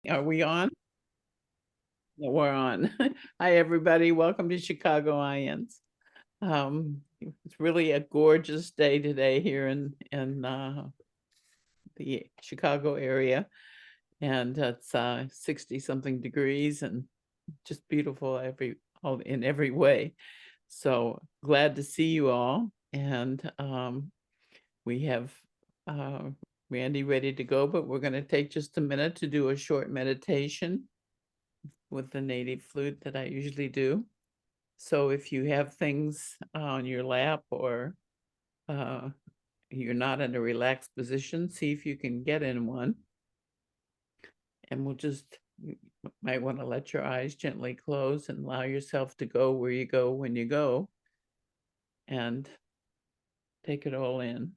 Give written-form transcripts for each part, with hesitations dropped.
Are we on? Yeah, we're on. Hi, everybody. Welcome to Chicago IANDS. It's really a gorgeous day today here in the Chicago area, and it's 60 something degrees and just beautiful in every way. So glad to see you all, and we have uh, Randy ready to go, but we're going to take just a minute to do a short meditation with the native flute that I usually do. So if you have things on your lap or uh, you're not in a relaxed position, see if you can get in one. And you might want to let your eyes gently close and allow yourself to go where you go when you go and take it all in.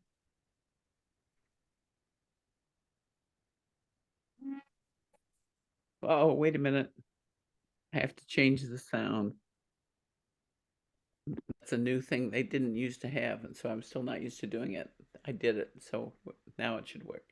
Oh, wait a minute. I have to change the sound. That's a new thing they didn't used to have, and so I'm still not used to doing it. I did it, so now it should work.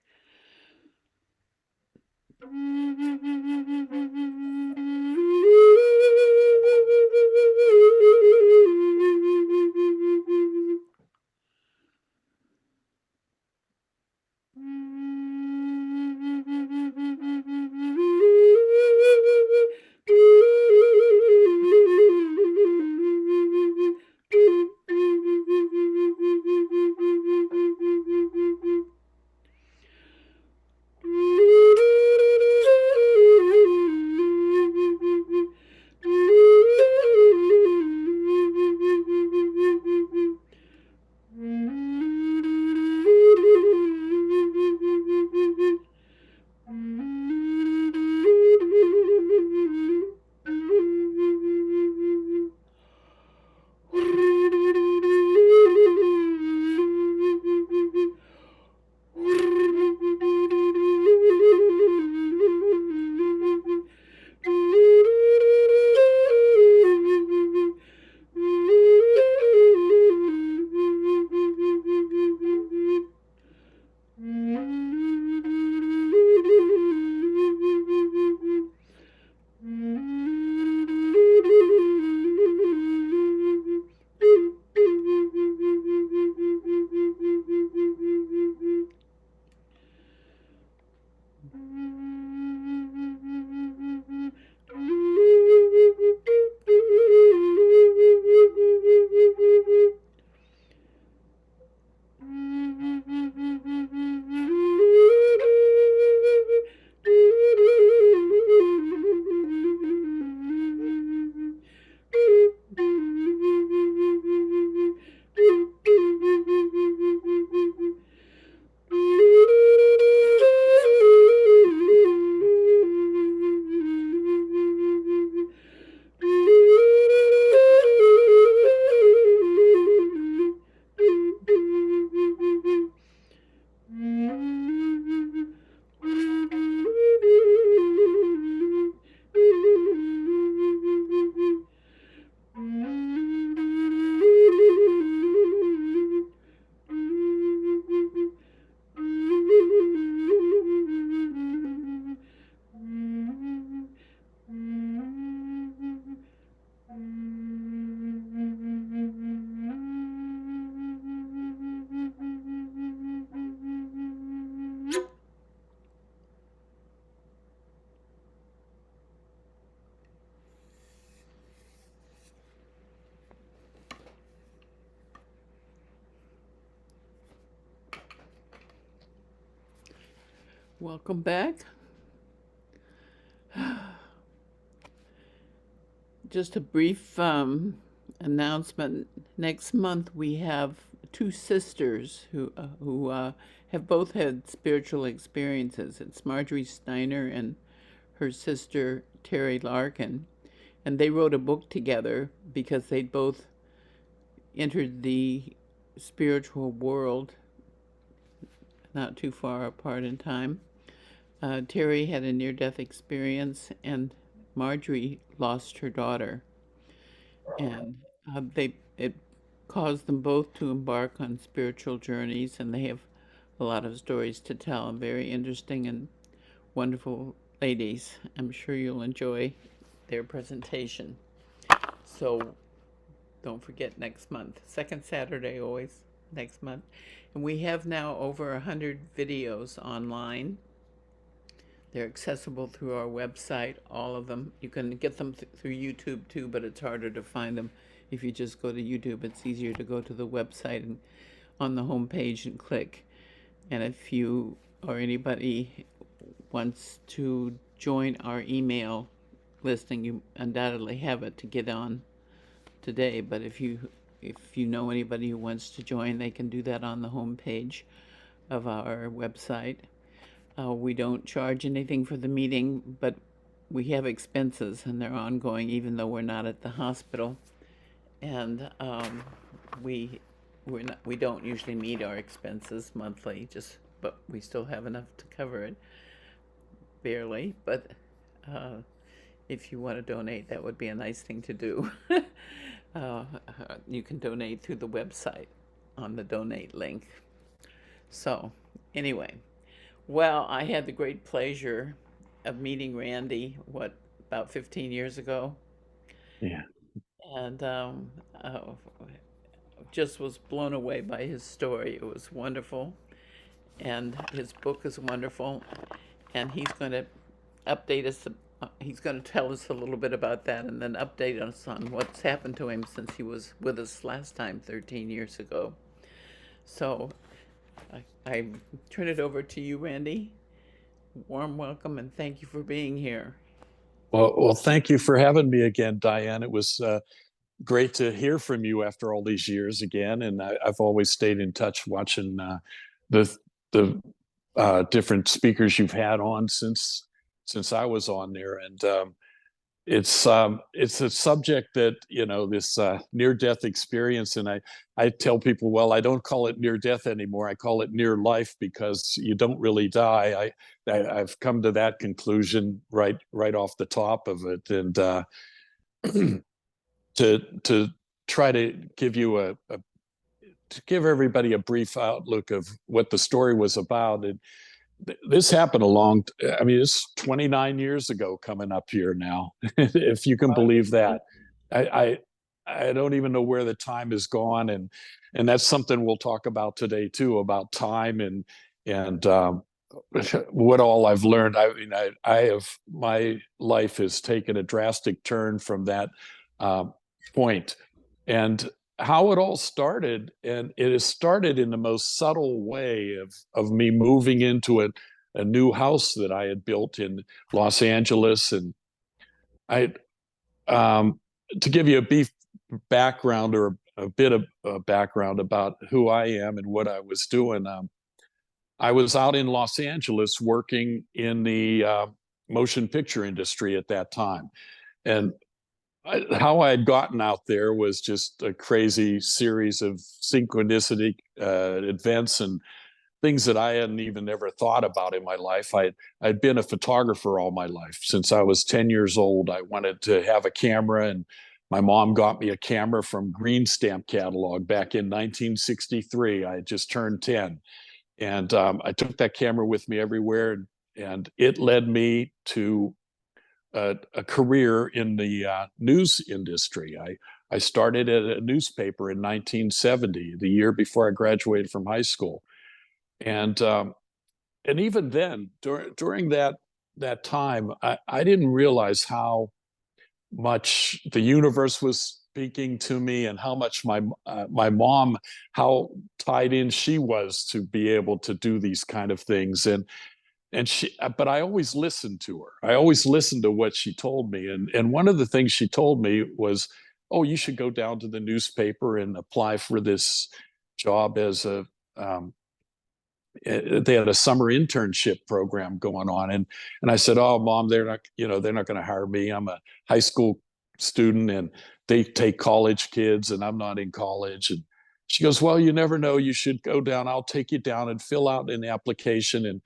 Welcome back. Just a brief announcement. Next month we have two sisters who have both had spiritual experiences. It's Marjorie Steiner and her sister Terry Larkin, and they wrote a book together because they'd both entered the spiritual world not too far apart in time. Terry had a near-death experience, and Marjorie lost her daughter, and it caused them both to embark on spiritual journeys, and they have a lot of stories to tell. Very interesting and wonderful ladies. I'm sure you'll enjoy their presentation. So don't forget next month, second Saturday always next month. And we have now over 100 videos online. They're accessible through our website, all of them. You can get them through YouTube too, but it's harder to find them if you just go to YouTube. It's easier to go to the website and on the home page and click. And if you or anybody wants to join our email listing, you undoubtedly have it to get on today. But if you know anybody who wants to join, they can do that on the home page of our website. We don't charge anything for the meeting, but we have expenses and they're ongoing even though we're not at the hospital. And we don't usually meet our expenses monthly, but we still have enough to cover it, barely. But if you want to donate, that would be a nice thing to do. You can donate through the website on the donate link. So anyway, well, I had the great pleasure of meeting Randy, about 15 years ago? Yeah. And just was blown away by his story. It was wonderful. And his book is wonderful. And he's going to update us. He's going to tell us a little bit about that and then update us on what's happened to him since he was with us last time, 13 years ago. So I turn it over to you, Randy. Warm welcome and thank you for being here. Well, thank you for having me again, Diane. It was great to hear from you after all these years again, and I've always stayed in touch watching the different speakers you've had on since I was on there, and it's a subject that this near-death experience, and I tell people, well, I don't call it near death anymore. I call it near life because you don't really die. I've come to that conclusion right off the top of it, and to try to give you to give everybody a brief outlook of what the story was about. And this happened I mean, it's 29 years ago coming up here now, if you can believe that. I don't even know where the time has gone. And that's something we'll talk about today too, about time and what all I've learned. I mean, my life has taken a drastic turn from that point. And how it all started, and it has started in the most subtle way of me moving into a new house that I had built in Los Angeles. And I to give you a brief background, or a bit of background about who I am and what I was doing. I was out in Los Angeles working in the motion picture industry at that time. And how I had gotten out there was just a crazy series of synchronicity events and things that I hadn't even ever thought about in my life. I'd been a photographer all my life. Since I was 10 years old, I wanted to have a camera, and my mom got me a camera from Green Stamp Catalog back in 1963. I had just turned 10. And I took that camera with me everywhere, and it led me to a career in the news industry. I started at a newspaper in 1970, the year before I graduated from high school. And even then, during that time, I didn't realize how much the universe was speaking to me, and how much my mom, how tied in she was to be able to do these kind of things. But I always listened to her. I always listened to what she told me. And one of the things she told me was, oh, you should go down to the newspaper and apply for this job as they had a summer internship program going on. And I said, oh, Mom, they're not going to hire me. I'm a high school student and they take college kids and I'm not in college. And she goes, well, you never know. You should go down. I'll take you down and fill out an application. And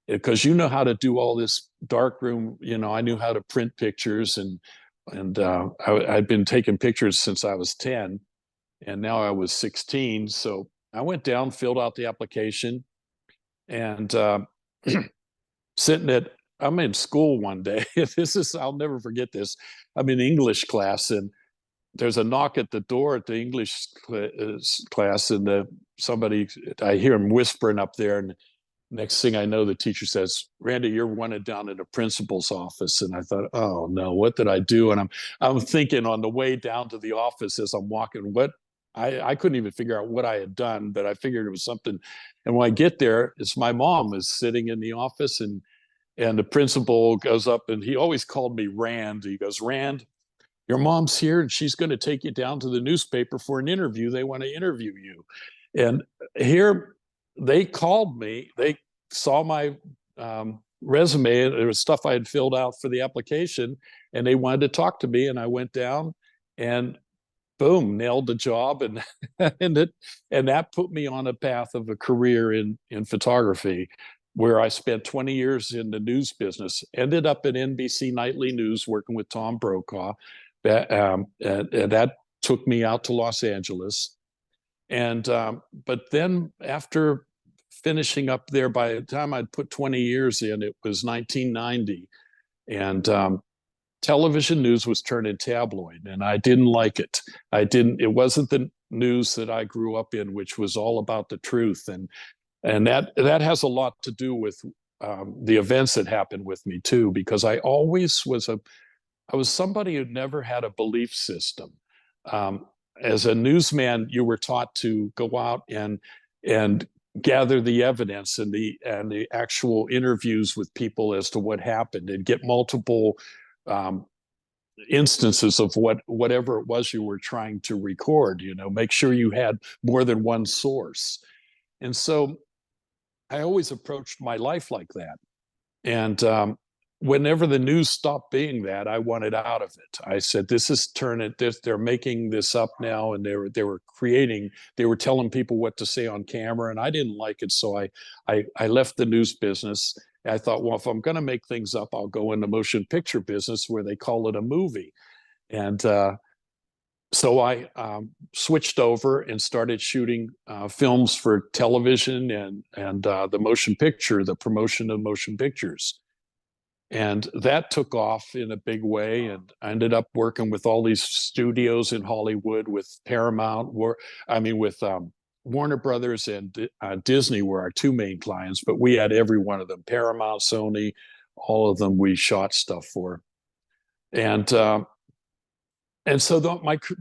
because you know how to do all this darkroom, I knew how to print pictures, and I'd been taking pictures since I was 10, and now I was 16. So I went down, filled out the application, and sitting at I'm in school one day. I'll never forget this. I'm in English class, and there's a knock at the door at the English class, and I hear him whispering up there, and next thing I know, the teacher says, "Randy, you're wanted down in the principal's office." And I thought, "Oh no, what did I do?" And I'm thinking on the way down to the office as I'm walking, I couldn't even figure out what I had done, but I figured it was something. And when I get there, it's my mom is sitting in the office, and the principal goes up, and he always called me Rand. He goes, "Rand, your mom's here, and she's going to take you down to the newspaper for an interview. They want to interview you." And here they called me. They saw my resume. There was stuff I had filled out for the application, and they wanted to talk to me. And I went down, and boom, nailed the job, and and that put me on a path of a career in photography, where I spent 20 years in the news business. Ended up at NBC Nightly News working with Tom Brokaw. And that took me out to Los Angeles. And but then after finishing up there, by the time I'd put 20 years in, it was 1990, and television news was turning tabloid, and I didn't like it. It wasn't the news that I grew up in, which was all about the truth, and that has a lot to do with the events that happened with me too, because I was somebody who never had a belief system. As a newsman, you were taught to go out and gather the evidence and the actual interviews with people as to what happened, and get multiple instances of whatever it was you were trying to record. Make sure you had more than one source. And so I always approached my life like that. And whenever the news stopped being that, I wanted out of it. I said, "This is turning. They're making this up now," and they were telling people what to say on camera, and I didn't like it. So I left the news business. I thought, well, if I'm going to make things up, I'll go in the motion picture business, where they call it a movie. And so I switched over and started shooting films for television and the motion picture, the promotion of motion pictures. And that took off in a big way. And I ended up working with all these studios in Hollywood, with Paramount, with Warner Brothers and Disney were our two main clients, but we had every one of them. Paramount, Sony, all of them we shot stuff for. And so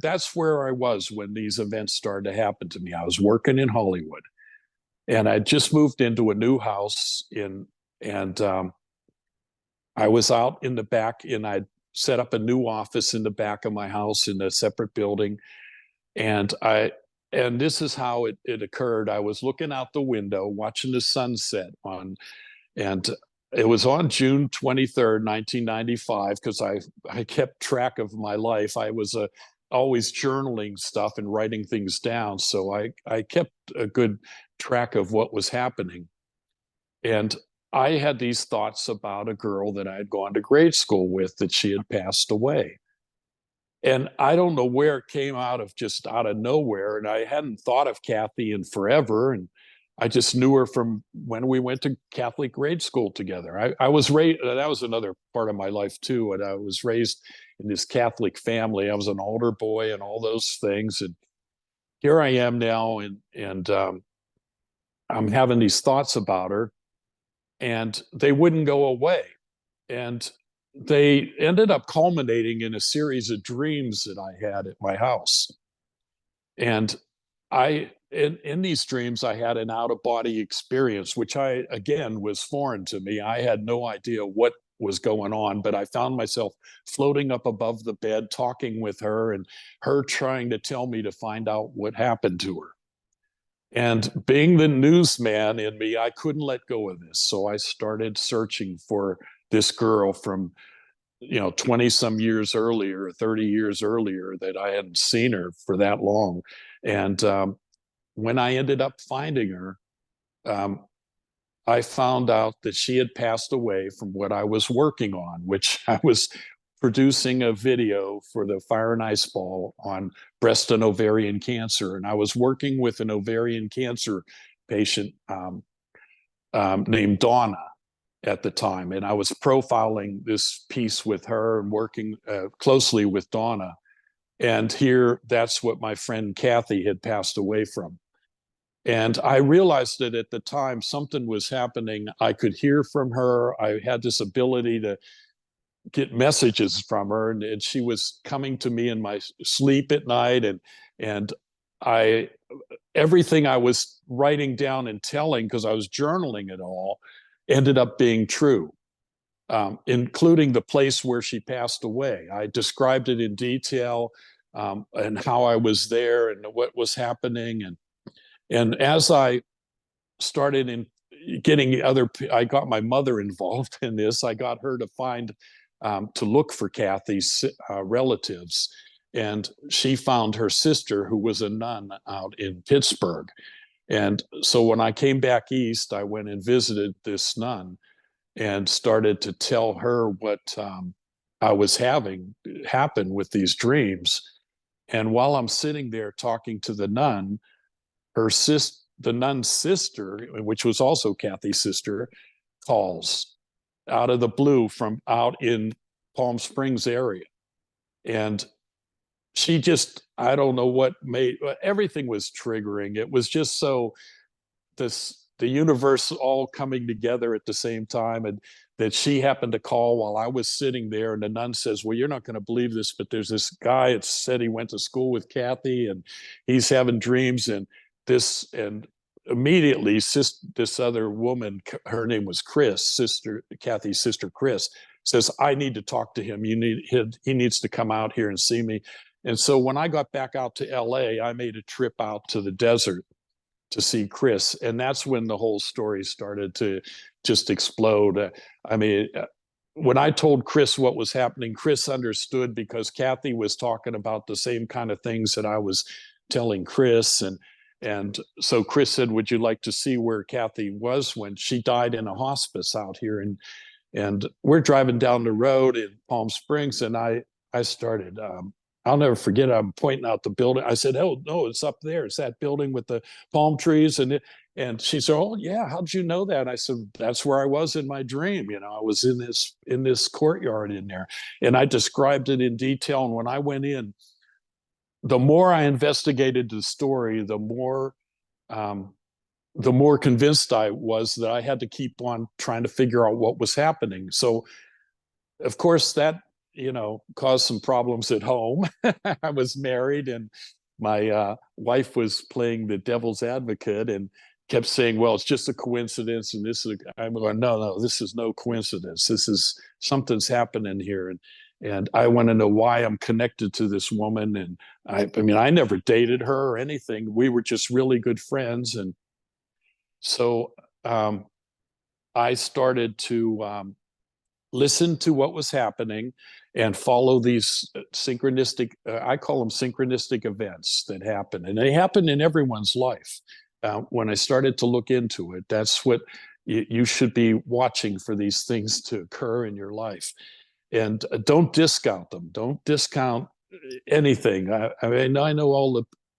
that's where I was when these events started to happen to me. I was working in Hollywood, and I just moved into a new house and I was out in the back, and I'd set up a new office in the back of my house in a separate building. And this is how it occurred. I was looking out the window, watching the sunset and it was on June 23rd, 1995, because I kept track of my life. I was always journaling stuff and writing things down. So I kept a good track of what was happening. And I had these thoughts about a girl that I had gone to grade school with, that she had passed away. And I don't know where it came just out of nowhere. And I hadn't thought of Kathy in forever. And I just knew her from when we went to Catholic grade school together. I was raised, that was another part of my life too. And I was raised in this Catholic family. I was an altar boy and all those things. And here I am now, and I'm having these thoughts about her, and they wouldn't go away. And they ended up culminating in a series of dreams that I had at my house. And in these dreams, I had an out-of-body experience, which again, was foreign to me. I had no idea what was going on, but I found myself floating up above the bed, talking with her, and her trying to tell me to find out what happened to her. And being the newsman in me, I couldn't let go of this. So I started searching for this girl from 20 some years earlier, 30 years earlier, that I hadn't seen her for that long. And when I ended up finding her, I found out that she had passed away from what I was working on, which I was producing a video for the Fire and Ice Ball on breast and ovarian cancer. And I was working with an ovarian cancer patient named Donna. at the time, and I was profiling this piece with her and working closely with Donna. And here, that's what my friend Kathy had passed away from. And I realized that at the time something was happening. I could hear from her. I had this ability to get messages from her, and she was coming to me in my sleep at night. And I everything I was writing down and telling, because I was journaling it all, ended up being true, including the place where she passed away. I described it in detail, and how I was there and what was happening. And as I started in getting I got my mother involved in this. I got her to to look for Kathy's relatives. And she found her sister, who was a nun out in Pittsburgh. And so when I came back east, I went and visited this nun and started to tell her what I was having happen with these dreams. And while I'm sitting there talking to the nun, the nun's sister, which was also Kathy's sister, calls out of the blue from out in Palm Springs area. And she just, I don't know what made, everything was triggering. It was just so, the universe all coming together at the same time. And that she happened to call while I was sitting there, and the nun says, well, you're not going to believe this, but there's this guy that said he went to school with Kathy, and he's having dreams, and immediately this other woman, her name was Chris, Kathy's sister Chris, says, I need to talk to him. He needs to come out here and see me. And so when I got back out to LA, I made a trip out to the desert to see Chris. And that's when the whole story started to just explode. I mean, when I told Chris what was happening, Chris understood, because Kathy was talking about the same kind of things that I was telling Chris. And so Chris said, would you like to see where Kathy was when she died in a hospice out here? And we're driving down the road in Palm Springs, and I started, I'll never forget, I'm pointing out the building. I said, oh, no, it's up there. It's that building with the palm trees. And she said, oh, yeah, how'd you know that? I said, that's where I was in my dream. You know, I was in this courtyard in there. And I described it in detail. And when I went in, the more I investigated the story, the more convinced I was that I had to keep on trying to figure out what was happening. So, of course, that, caused some problems at home. I was married, and my wife was playing the devil's advocate and kept saying, well, it's just a coincidence. And I'm going, no, this is no coincidence. Something's happening here. And I want to know why I'm connected to this woman. And I never dated her or anything. We were just really good friends. And so I started to listen to what was happening and follow these synchronistic, I call them synchronistic events that happen. And they happen in everyone's life. When I started to look into it, that's what you should be watching for, these things to occur in your life. And don't discount them. Don't discount anything. I know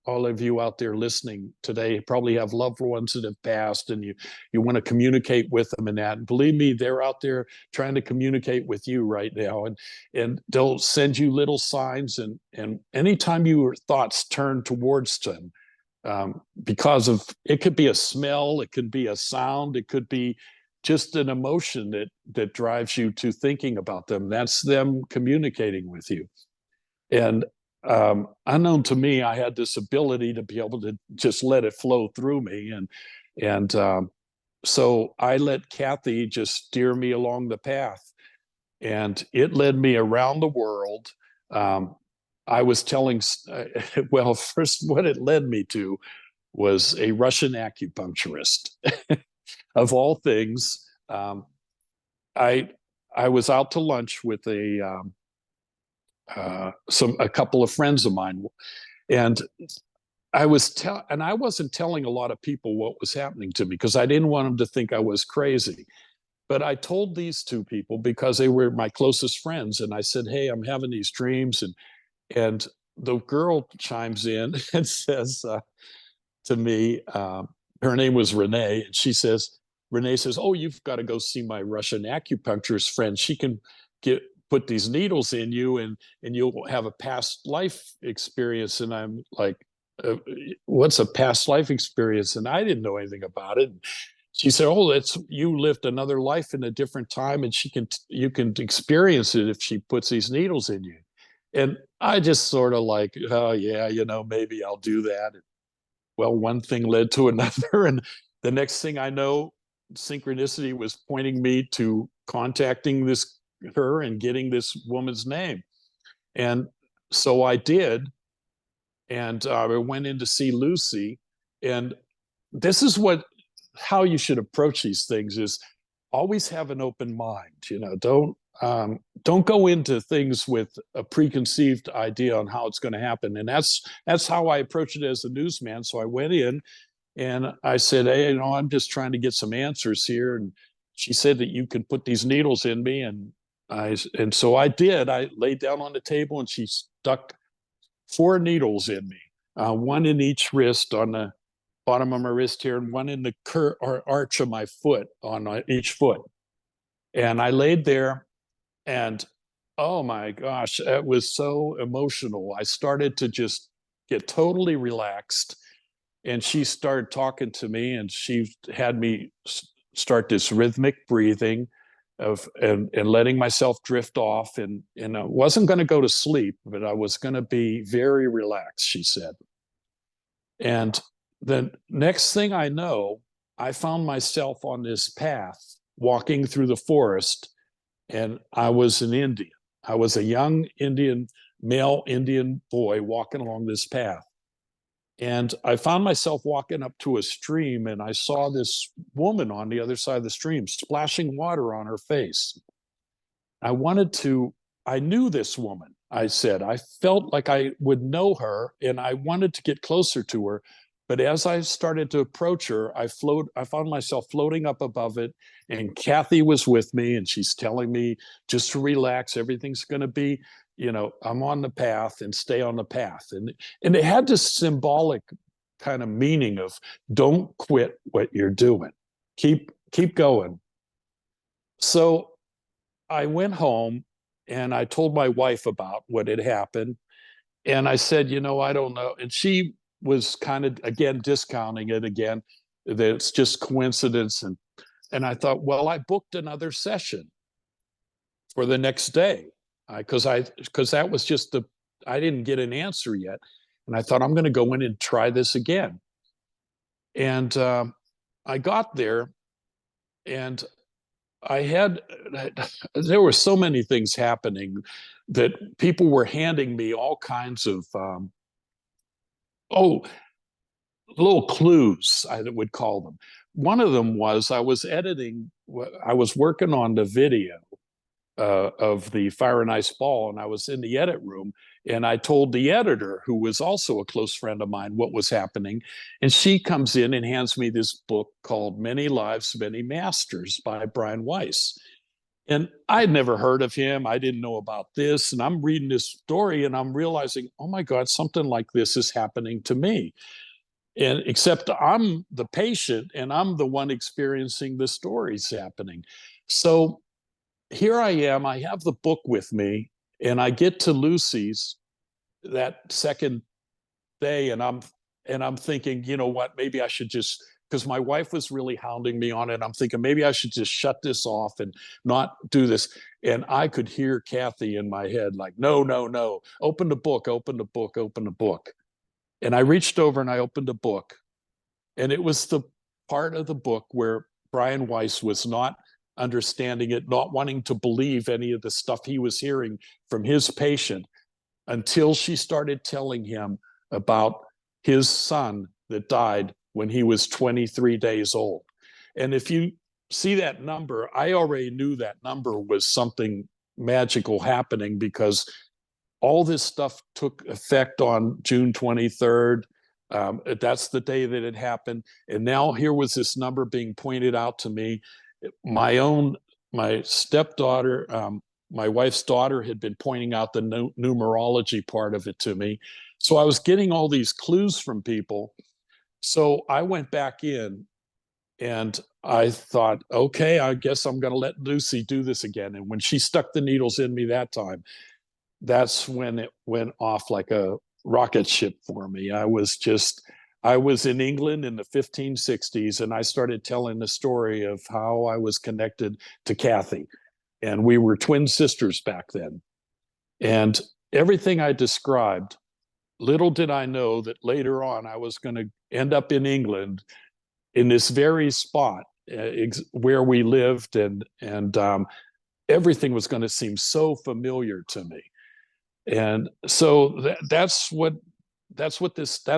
all of you out there listening today probably have loved ones that have passed, and you want to communicate with them and that. And believe me, they're out there trying to communicate with you right now, and they'll send you little signs. And anytime your thoughts turn towards them, because of, it could be a smell, it could be a sound, it could be just an emotion that drives you to thinking about them. That's them communicating with you. And unknown to me, I had this ability to be able to just let it flow through me. And so I let Kathy just steer me along the path, and it led me around the world. I was telling, well, first, what it led me to was a Russian acupuncturist. Of all things. I was out to lunch with a couple of friends of mine, and I wasn't telling a lot of people what was happening to me, because I didn't want them to think I was crazy. But I told these two people because they were my closest friends, and I said, hey, I'm having these dreams. And the girl chimes in and says to me, her name was Renee, and she says, Renee says, oh, you've got to go see my Russian acupuncturist friend. She can put these needles in you and you'll have a past life experience. And I'm like, what's a past life experience? And I didn't know anything about it. She said, oh, that's, you lived another life in a different time, and you can experience it if she puts these needles in you. And I just sort of like, oh yeah, maybe I'll do that. Well, one thing led to another, and the next thing I know, synchronicity was pointing me to contacting her and getting this woman's name. And so I did, and I went in to see Lucy. And this is how you should approach these things: is always have an open mind. Don't go into things with a preconceived idea on how it's going to happen. And that's how I approached it as a newsman. So I went in and I said, hey, I'm just trying to get some answers here. And she said that you could put these needles in me. And so I did. I laid down on the table and she stuck 4 needles in me, one in each wrist on the bottom of my wrist here, and one in the arch of my foot on each foot. And I laid there, and oh my gosh, it was so emotional. I started to just get totally relaxed. And she started talking to me, and she had me start this rhythmic breathing and letting myself drift off. And I wasn't going to go to sleep, but I was going to be very relaxed, she said. And the next thing I know, I found myself on this path walking through the forest, and I was an Indian. I was a young male Indian boy walking along this path. And I found myself walking up to a stream, and I saw this woman on the other side of the stream splashing water on her face. I knew this woman. I said, I felt like I would know her, and I wanted to get closer to her. But as I started to approach her, I found myself floating up above it, and Kathy was with me, and she's telling me just to relax. Everything's going to be, I'm on the path, and stay on the path. And it had this symbolic kind of meaning of don't quit what you're doing. Keep going. So I went home and I told my wife about what had happened. And I said, I don't know. And she was kind of, again, discounting it again, that it's just coincidence. And I thought, well, I booked another session for the next day because that was just I didn't get an answer yet. And I thought, I'm going to go in and try this again. And I got there, and there were so many things happening that people were handing me all kinds of, little clues, I would call them. One of them was I was working on the video of the Fire and Ice Ball, and I was in the edit room, and I told the editor, who was also a close friend of mine, what was happening. And she comes in and hands me this book called Many Lives, Many Masters by Brian Weiss. And I'd never heard of him. I didn't know about this. And I'm reading this story, and I'm realizing, oh my God, something like this is happening to me. And except I'm the patient, and I'm the one experiencing the stories happening. So here I am, I have the book with me, and I get to Lucy's that second day, and I'm thinking, you know what, maybe I should just, because my wife was really hounding me on it. I'm thinking maybe I should just shut this off and not do this. And I could hear Kathy in my head like, no, open the book, open the book, open the book. And I reached over and I opened the book, and it was the part of the book where Brian Weiss was not understanding it, not wanting to believe any of the stuff he was hearing from his patient, until she started telling him about his son that died when he was 23 days old. And if you see that number, I already knew that number was something magical happening, because all this stuff took effect on June 23rd. That's the day that it happened. And now here was this number being pointed out to me. My stepdaughter, my wife's daughter, had been pointing out the numerology part of it to me. So I was getting all these clues from people. So I went back in, and I thought, okay, I guess I'm going to let Lucy do this again. And when she stuck the needles in me that time, that's when it went off like a rocket ship for me. I was in England in the 1560s, and I started telling the story of how I was connected to Kathy. And we were twin sisters back then. And everything I described, little did I know that later on I was going to end up in England in this very spot where we lived, and everything was going to seem so familiar to me. And so that's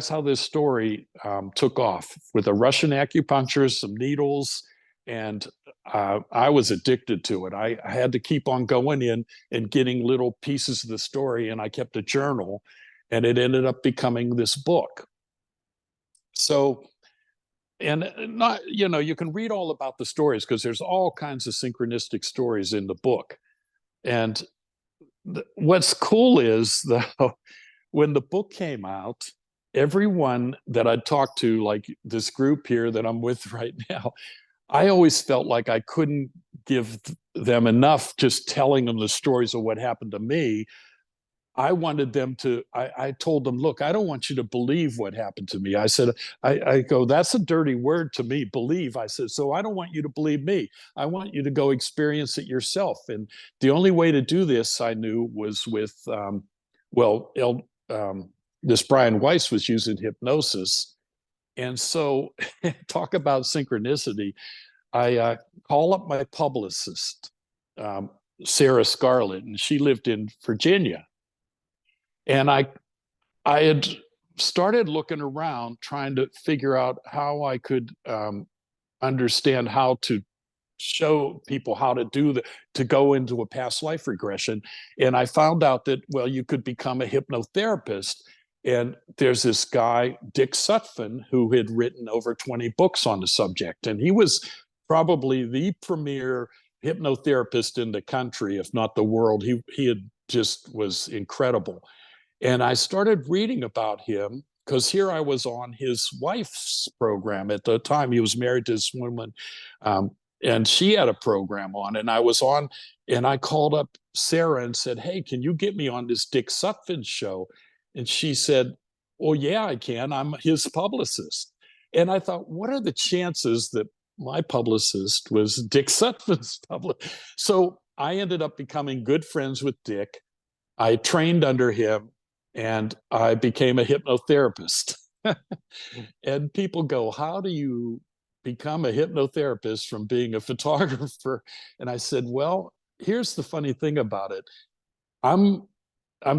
how this story took off, with a Russian acupuncturist, some needles, and I was addicted to it. I had to keep on going in and getting little pieces of the story, and I kept a journal, and it ended up becoming this book. So, and not, you can read all about the stories because there's all kinds of synchronistic stories in the book. And what's cool is, though, when the book came out, everyone that I'd talked to, like this group here that I'm with right now, I always felt like I couldn't give them enough just telling them the stories of what happened to me. I wanted them to, I told them, look, I don't want you to believe what happened to me. I said, I go, that's a dirty word to me, believe. I said, so I don't want you to believe me. I want you to go experience it yourself. And the only way to do this, I knew, was with, this Brian Weiss was using hypnosis. And so talk about synchronicity. I call up my publicist, Sarah Scarlett, and she lived in Virginia. And I had started looking around trying to figure out how I could understand how to show people how to go into a past life regression. And I found out that, well, you could become a hypnotherapist. And there's this guy, Dick Stuphen, who had written over 20 books on the subject. And he was probably the premier hypnotherapist in the country, if not the world. He had just was incredible. And I started reading about him because here I was on his wife's program at the time. He was married to this woman, and she had a program on, and I was on, and I called up Sarah and said, hey, can you get me on this Dick Stuphen show? And she said, oh, yeah, I can. I'm his publicist. And I thought, what are the chances that my publicist was Dick Stuphen's publicist? So I ended up becoming good friends with Dick. I trained under him, and I became a hypnotherapist. And people go, how do you become a hypnotherapist from being a photographer? And I said, well, here's the funny thing about it. I'm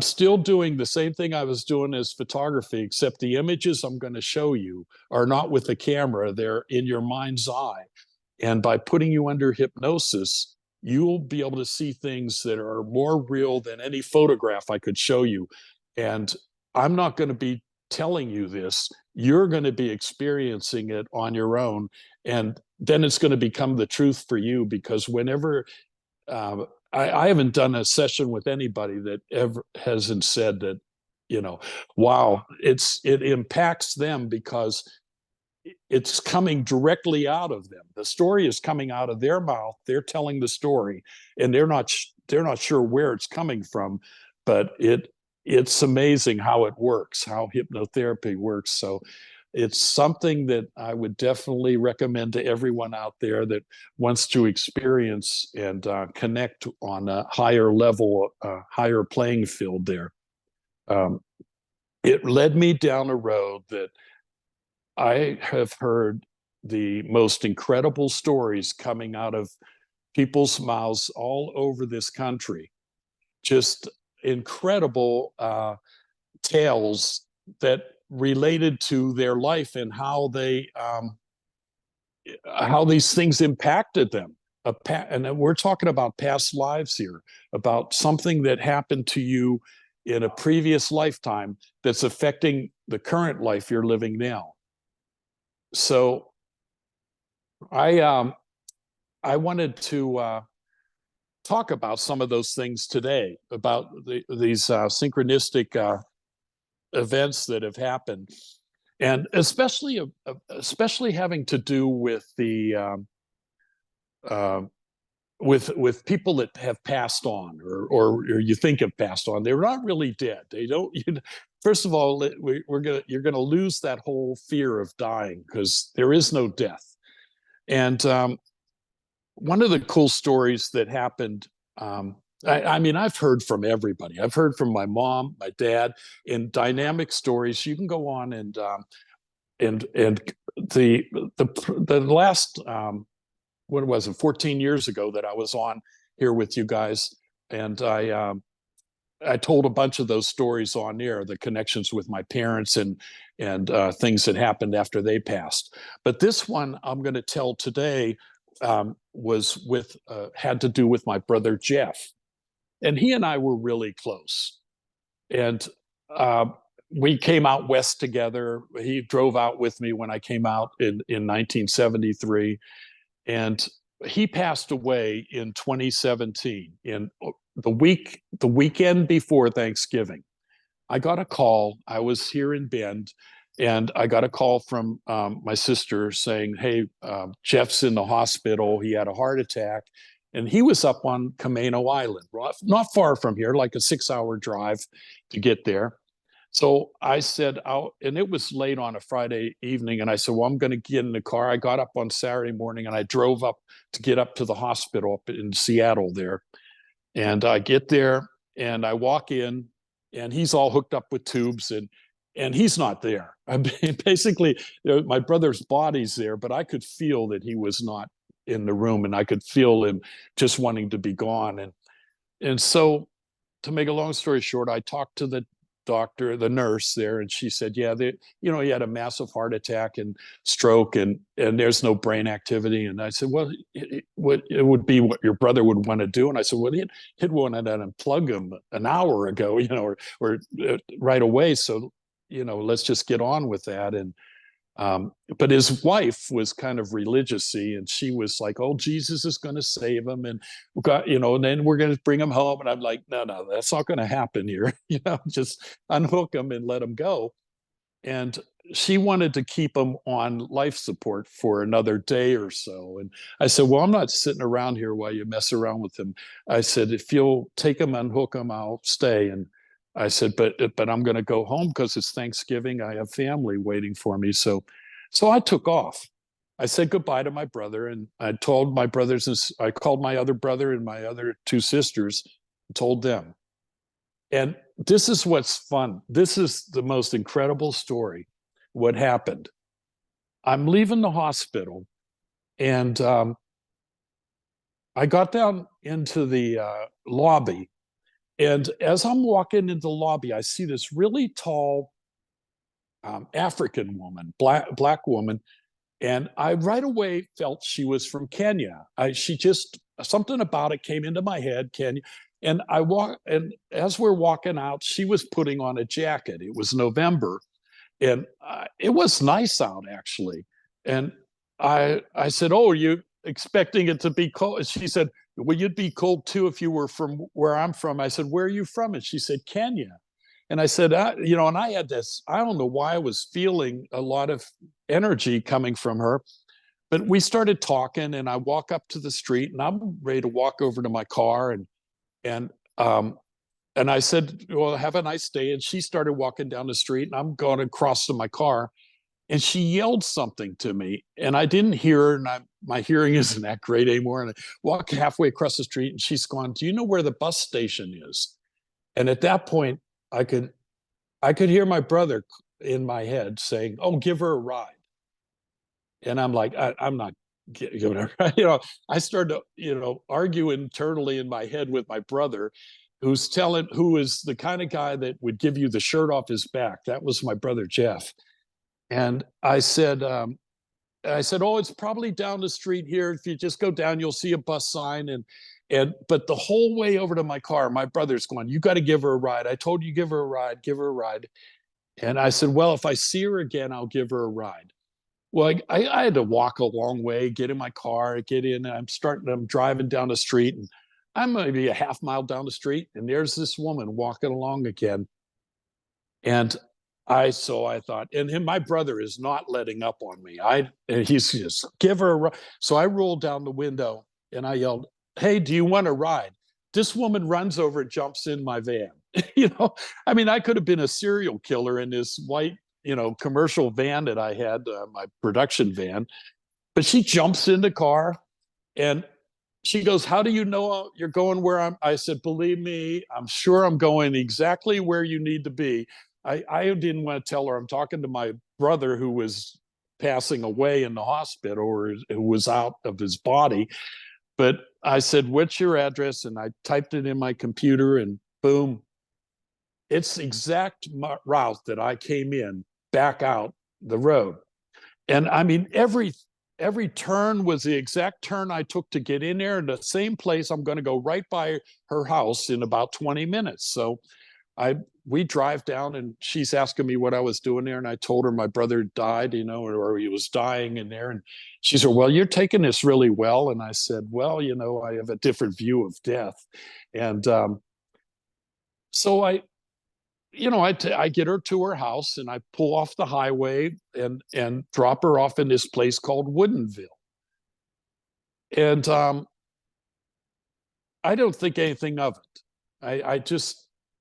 still doing the same thing I was doing as photography, except the images I'm going to show you are not with the camera. They're in your mind's eye. And by putting you under hypnosis, you'll be able to see things that are more real than any photograph I could show you. And I'm not going to be telling you this. You're going to be experiencing it on your own. And then it's going to become the truth for you, because whenever I haven't done a session with anybody that ever hasn't said that, wow, it impacts them because it's coming directly out of them. The story is coming out of their mouth. They're telling the story, and they're not sure where it's coming from, but it's amazing how it works, how hypnotherapy works. So it's something that I would definitely recommend to everyone out there that wants to experience and connect on a higher level, higher playing field there. It led me down a road that I have heard the most incredible stories coming out of people's mouths all over this country. Just incredible tales that related to their life and how these things impacted them. And we're talking about past lives here, about something that happened to you in a previous lifetime that's affecting the current life you're living now. So I wanted to talk about some of those things today, about these synchronistic events that have happened, and especially having to do with the with people that have passed on, or you think have passed on. They're not really dead. They don't. First of all, you're gonna lose that whole fear of dying, because there is no death. And one of the cool stories that happened. I mean, I've heard from everybody. I've heard from my mom, my dad, in dynamic stories. You can go on and the last what was it, 14 years ago, that I was on here with you guys, and I told a bunch of those stories on air, the connections with my parents and things that happened after they passed. But this one I'm going to tell today was with had to do with my brother Jeff, and he and I were really close, and we came out west together. He drove out with me when I came out in 1973, and he passed away in 2017, in the weekend before Thanksgiving. I got a call. I was here in Bend, and I got a call from my sister saying, "Hey, Jeff's in the hospital. He had a heart attack." And he was up on Camano Island, not far from here, like a 6-hour drive to get there. So I said, and it was late on a Friday evening, and I said, well, I'm going to get in the car. I got up on Saturday morning, and I drove up to get up to the hospital up in Seattle there. And I get there, and I walk in, and he's all hooked up with tubes, and he's not there. I mean, basically, my brother's body's there, but I could feel that he was not in the room, and I could feel him just wanting to be gone. And so, to make a long story short, I talked to the doctor, the nurse there, and she said, yeah, he had a massive heart attack and stroke, and there's no brain activity. And I said, well, it would be what your brother would want to do. And I said, well, he'd want to unplug him an hour ago, or right away. So, let's just get on with that. And but his wife was kind of religious-y, and she was like, oh, Jesus is going to save him, and and then we're going to bring him home. And I'm like, no, that's not going to happen here. Just unhook him and let him go. And she wanted to keep him on life support for another day or so. And I said, well, I'm not sitting around here while you mess around with him. I said, if you'll take him, unhook him, I'll stay. And I said, but I'm going to go home because it's Thanksgiving. I have family waiting for me. So I took off. I said goodbye to my brother, and I told my brothers, and I called my other brother and my other two sisters, and told them. And this is what's fun. This is the most incredible story. What happened? I'm leaving the hospital, and I got down into the lobby. And as I'm walking into the lobby, I see this really tall African woman, black woman, and I right away felt she was from Kenya. She just, something about it came into my head, Kenya. And and as we're walking out, she was putting on a jacket. It was November, and it was nice out actually. And I said, "Oh, are you expecting it to be cold?" And she said, well, you'd be cold too if you were from where I'm from. I said, where are you from? And she said, Kenya. And I said, and I had this, I don't know why I was feeling a lot of energy coming from her, but we started talking, and I walk up to the street, and I'm ready to walk over to my car. And I said, well, have a nice day. And she started walking down the street, and I'm going across to my car. And she yelled something to me, and I didn't hear her, and my hearing isn't that great anymore. And I walked halfway across the street, and she's gone, do you know where the bus station is? And at that point, I could hear my brother in my head saying, oh, give her a ride. And I'm like, I'm not giving her, I started to, argue internally in my head with my brother, who is the kind of guy that would give you the shirt off his back. That was my brother, Jeff. And I said, oh, it's probably down the street here. If you just go down, you'll see a bus sign. But the whole way over to my car, my brother's going, you got to give her a ride. I told you, give her a ride, give her a ride. And I said, well, if I see her again, I'll give her a ride. Well, I had to walk a long way, get in my car, get in. And I'm driving down the street, and I'm maybe a half mile down the street, and there's this woman walking along again. And I thought, and my brother is not letting up on me. And he's just give her a ride. So I rolled down the window, and I yelled, "Hey, do you want a ride?" This woman runs over and jumps in my van. You know, I mean, I could have been a serial killer in this white, commercial van that I had, my production van, but she jumps in the car and she goes, "How do you know you're going where I'm?" I said, "Believe me, I'm sure I'm going exactly where you need to be." I didn't want to tell her I'm talking to my brother who was passing away in the hospital, or who was out of his body. But I said, "What's your address?" And I typed it in my computer, and boom, it's the exact route that I came in back out the road. And I mean, every turn was the exact turn I took to get in there, in the same place. I'm going to go right by her house in about 20 minutes. So we drive down, and she's asking me what I was doing there, and I told her my brother died, or he was dying in there. And she said, "Well, you're taking this really well." And I said, "Well, I have a different view of death." And so I get her to her house, and I pull off the highway and drop her off in this place called Woodinville. And I don't think anything of it.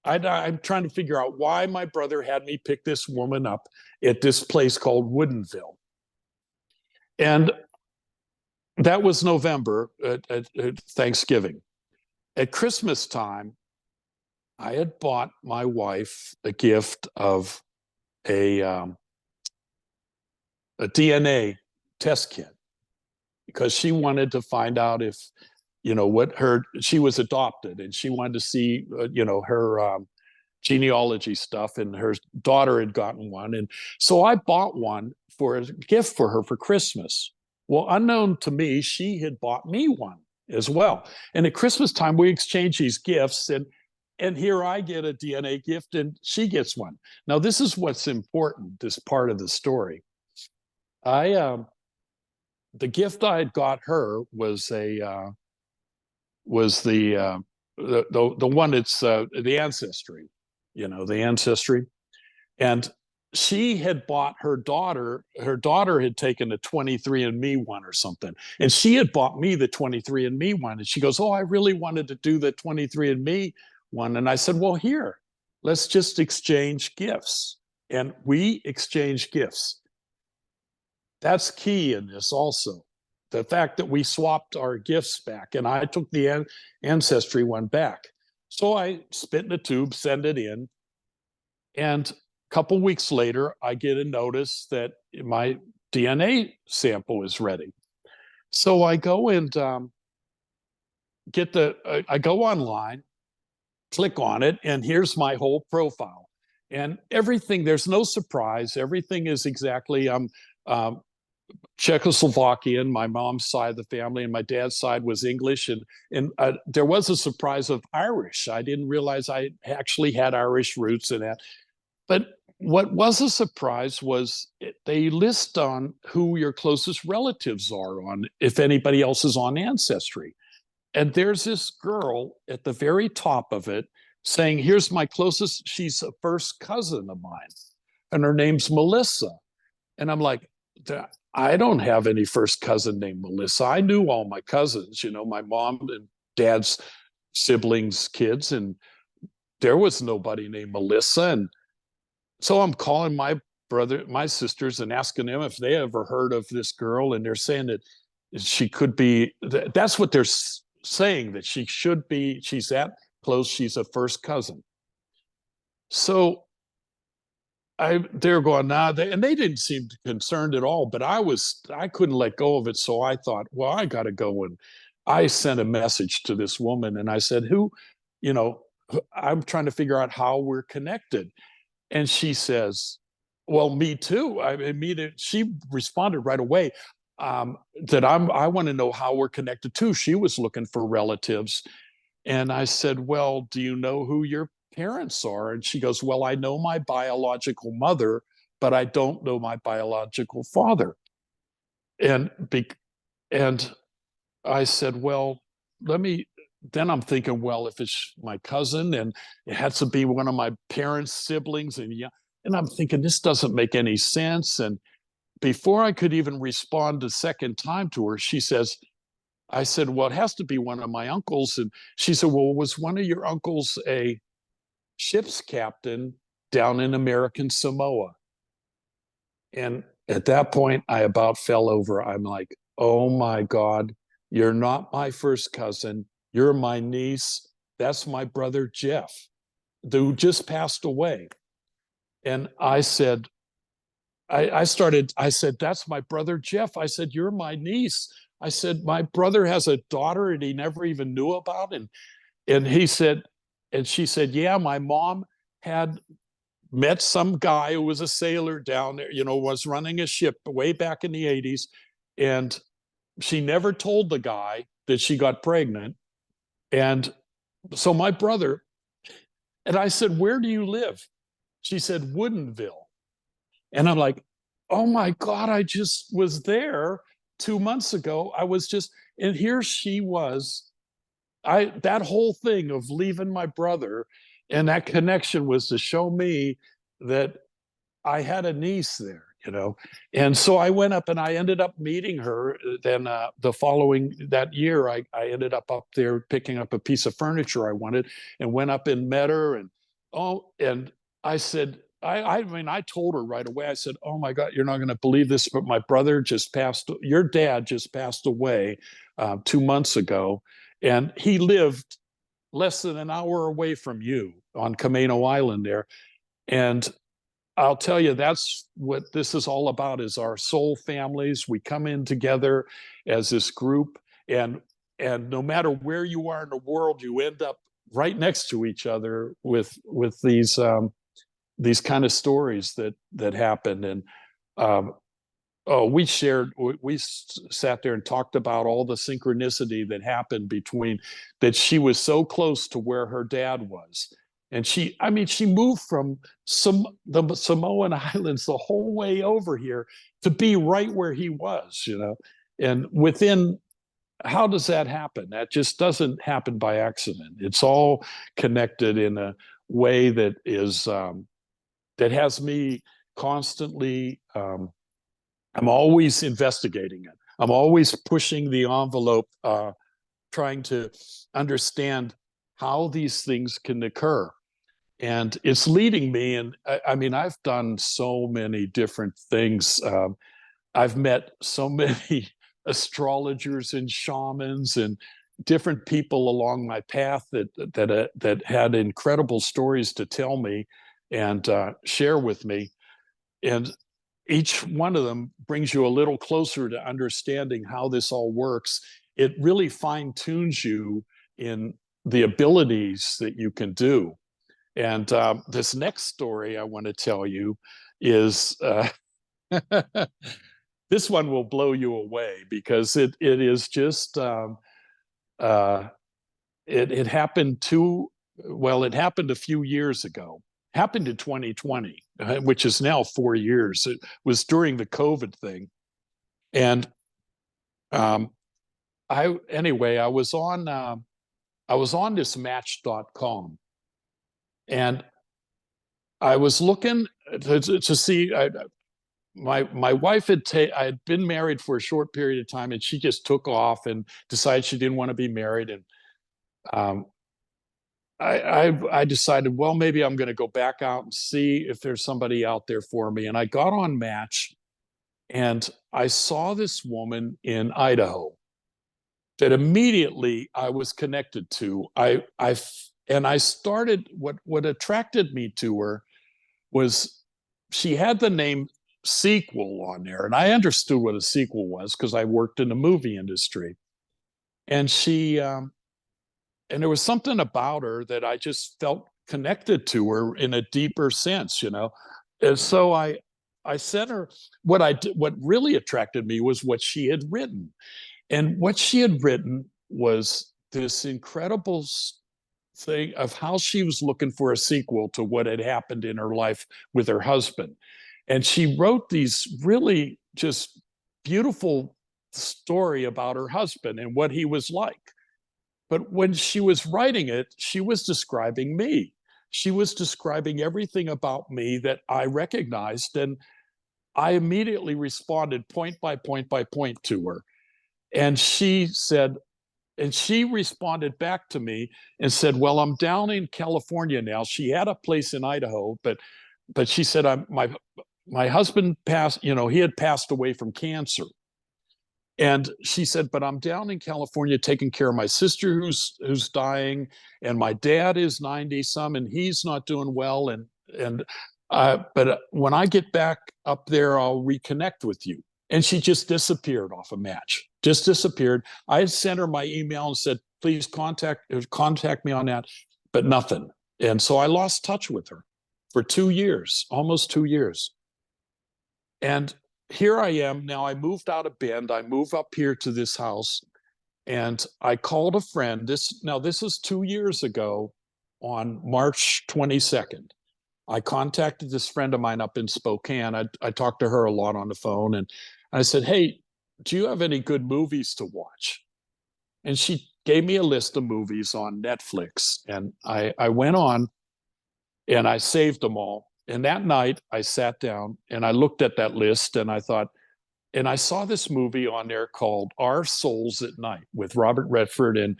I'm trying to figure out why my brother had me pick this woman up at this place called Woodinville. And that was November at Thanksgiving. At Christmas time, I had bought my wife a gift of a DNA test kit, because she wanted to find out if, she was adopted, and she wanted to see, her genealogy stuff, and her daughter had gotten one. And so I bought one for a gift for her for Christmas. Well, unknown to me, she had bought me one as well. And at Christmas time, we exchange these gifts, and here I get a DNA gift and she gets one. Now, this is what's important, this part of the story. The gift I had got her was the one that's the ancestry, the ancestry. And she had bought her daughter had taken a 23andMe one or something, and she had bought me the 23andMe one. And she goes, "Oh, I really wanted to do the 23andMe one." And I said, "Well, here, let's just exchange gifts." And we exchanged gifts. That's key in this also. The fact that we swapped our gifts back, and I took the ancestry one back. So I spit in a tube, send it in, and a couple weeks later, I get a notice that my DNA sample is ready. So I go and I go online, click on it, and here's my whole profile. And everything, there's no surprise. Everything is exactly, Czechoslovakian, my mom's side of the family, and my dad's side was English. And there was a surprise of Irish. I didn't realize I actually had Irish roots in that. But what was a surprise was they list on who your closest relatives are on, if anybody else is on Ancestry. And there's this girl at the very top of it saying, "Here's my closest, she's a first cousin of mine, and her name's Melissa." And I'm like, I don't have any first cousin named Melissa. I knew all my cousins, my mom and dad's siblings' kids, and there was nobody named Melissa. And so I'm calling my brother, my sisters, and asking them if they ever heard of this girl. And they're saying that she could be, that's what they're saying, that she should be, she's that close, she's a first cousin. So they're going, nah, and they didn't seem concerned at all, but I couldn't let go of it. So I thought, well, I got to go. And I sent a message to this woman, and I said, I'm trying to figure out how we're connected. And she says, "Well, me too." She responded right away, that I want to know how we're connected too. She was looking for relatives. And I said, "Well, do you know who your parents are?" And she goes, "Well, I know my biological mother, but I don't know my biological father." And I said, "Well, then I'm thinking, well, if it's my cousin and it has to be one of my parents' siblings, and I'm thinking, this doesn't make any sense." And before I could even respond the second time to her, she says, I said, well, it has to be one of my uncles. And she said, well, was one of your uncles a ship's captain down in American Samoa? And at that point, I about fell over. I'm like, oh my God, you're not my first cousin. You're my niece. That's my brother, Jeff, who just passed away. And I said, I said, that's my brother, Jeff. I said, you're my niece. I said, my brother has a daughter and he never even knew about. And he said, and she said, yeah, my mom had met some guy who was a sailor down there, was running a ship way back in the 80s. And she never told the guy that she got pregnant. And so my brother, and I said, where do you live? She said, Woodinville. And I'm like, oh my God, I just was there 2 months ago. I was just, and here she was. That whole thing of leaving my brother and that connection was to show me that I had a niece there. And so I went up and I ended up meeting her. Then the following that year, I ended up there picking up a piece of furniture I wanted and went up and met her. And I said, I mean, I told her right away, I said, oh my God, you're not going to believe this, but my brother your dad just passed away 2 months ago. And he lived less than an hour away from you on Camino Island there. And I'll tell you, that's what this is all about, is our soul families. We come in together as this group, and no matter where you are in the world, you end up right next to each other with these kind of stories that happen. And we sat there and talked about all the synchronicity that happened between that. She was so close to where her dad was. And she moved from the Samoan Islands the whole way over here to be right where he was, and how does that happen? That just doesn't happen by accident. It's all connected in a way that is, that has me constantly, I'm always investigating it. I'm always pushing the envelope, trying to understand how these things can occur. And it's leading me. And I mean, I've done so many different things. I've met so many astrologers and shamans and different people along my path that had incredible stories to tell me and share with me. And each one of them brings you a little closer to understanding how this all works. It really fine tunes you in the abilities that you can do. And this next story I want to tell you is this one will blow you away, because it is just it happened it happened a few years ago. Happened in 2020, which is now 4 years. It was during the COVID thing. And I was on this match.com, and I was looking to see. My wife I had been married for a short period of time, and she just took off and decided she didn't want to be married. And I decided, well, maybe I'm going to go back out and see if there's somebody out there for me. And I got on Match, and I saw this woman in Idaho that immediately I was connected to. I started, what attracted me to her was she had the name Sequel on there. And I understood what a sequel was because I worked in the movie industry. And and there was something about her that I just felt connected to her in a deeper sense, And so I sent her what really attracted me was what she had written. And what she had written was this incredible thing of how she was looking for a sequel to what had happened in her life with her husband. And she wrote these really just beautiful story about her husband and what he was like. But when she was writing it, she was describing me. She was describing everything about me that I recognized. And I immediately responded point by point by point to her. And she said, and she responded back to me and said, well, I'm down in California now. She had a place in Idaho, but she said, my husband passed, he had passed away from cancer. And she said, but I'm down in California taking care of my sister who's dying, and my dad is 90 some, and he's not doing well. But when I get back up there, I'll reconnect with you. And she just disappeared off a match, just disappeared. I had sent her my email and said, please contact me on that, but nothing. And so I lost touch with her for 2 years, almost 2 years. And here I am now. I moved out of Bend. I move up here to this house, and I called a friend. This is 2 years ago, on March 22nd. I contacted this friend of mine up in Spokane. I talked to her a lot on the phone, and I said, hey, do you have any good movies to watch? And she gave me a list of movies on Netflix, and I went on and I saved them all. And that night I sat down and I looked at that list, and I thought, and I saw this movie on there called Our Souls at Night with Robert Redford and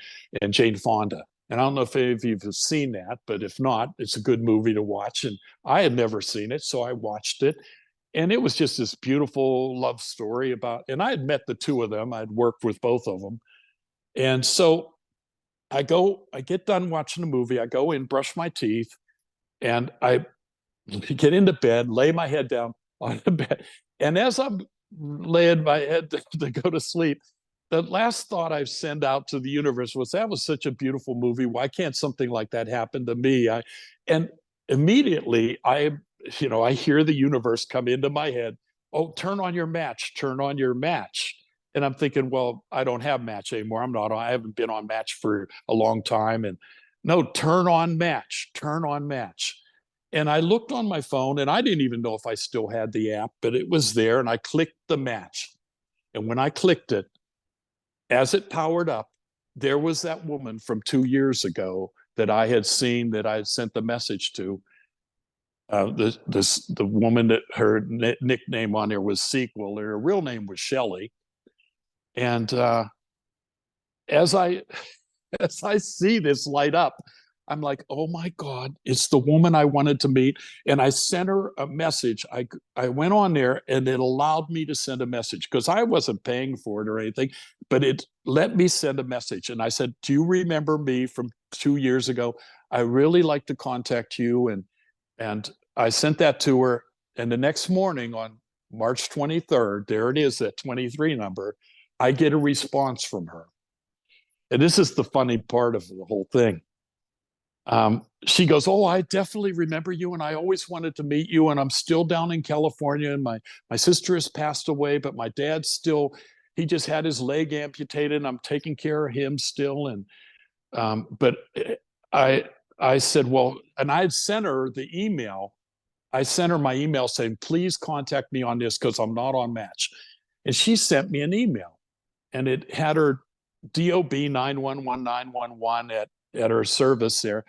Jane Fonda. And I don't know if any of you have seen that, but if not, it's a good movie to watch. And I had never seen it, so I watched it. And it was just this beautiful love story about, and I had met the two of them. I'd worked with both of them. And so I get done watching the movie. I go in, brush my teeth, and I get into bed, lay my head down on the bed. And as I'm laying my head to go to sleep, the last thought I send out to the universe was, that was such a beautiful movie. Why can't something like that happen to me? And immediately I hear the universe come into my head. Oh, turn on your match, turn on your match. And I'm thinking, well, I don't have match anymore. I haven't been on match for a long time. And no, turn on match, turn on match. And I looked on my phone, and I didn't even know if I still had the app, but it was there, and I clicked the match. And when I clicked it, as it powered up, there was that woman from 2 years ago that I had seen, that I had sent the message to. The woman, that her nickname on there was Sequel, her real name was Shelley. And as I see this light up, I'm like, oh my God, it's the woman I wanted to meet. And I sent her a message. I went on there, and it allowed me to send a message, because I wasn't paying for it or anything, but it let me send a message. And I said, do you remember me from 2 years ago? I really like to contact you. And I sent that to her. And the next morning, on March 23rd, there it is, that 23 number, I get a response from her. And this is the funny part of the whole thing. She goes, oh, I definitely remember you, and I always wanted to meet you, and I'm still down in California, and my sister has passed away, but my dad's still, he just had his leg amputated, and I'm taking care of him still. And but I said, well, and I had sent her the email. I sent her my email saying, please contact me on this, because I'm not on match. And she sent me an email, and it had her DOB 911911 at her service there.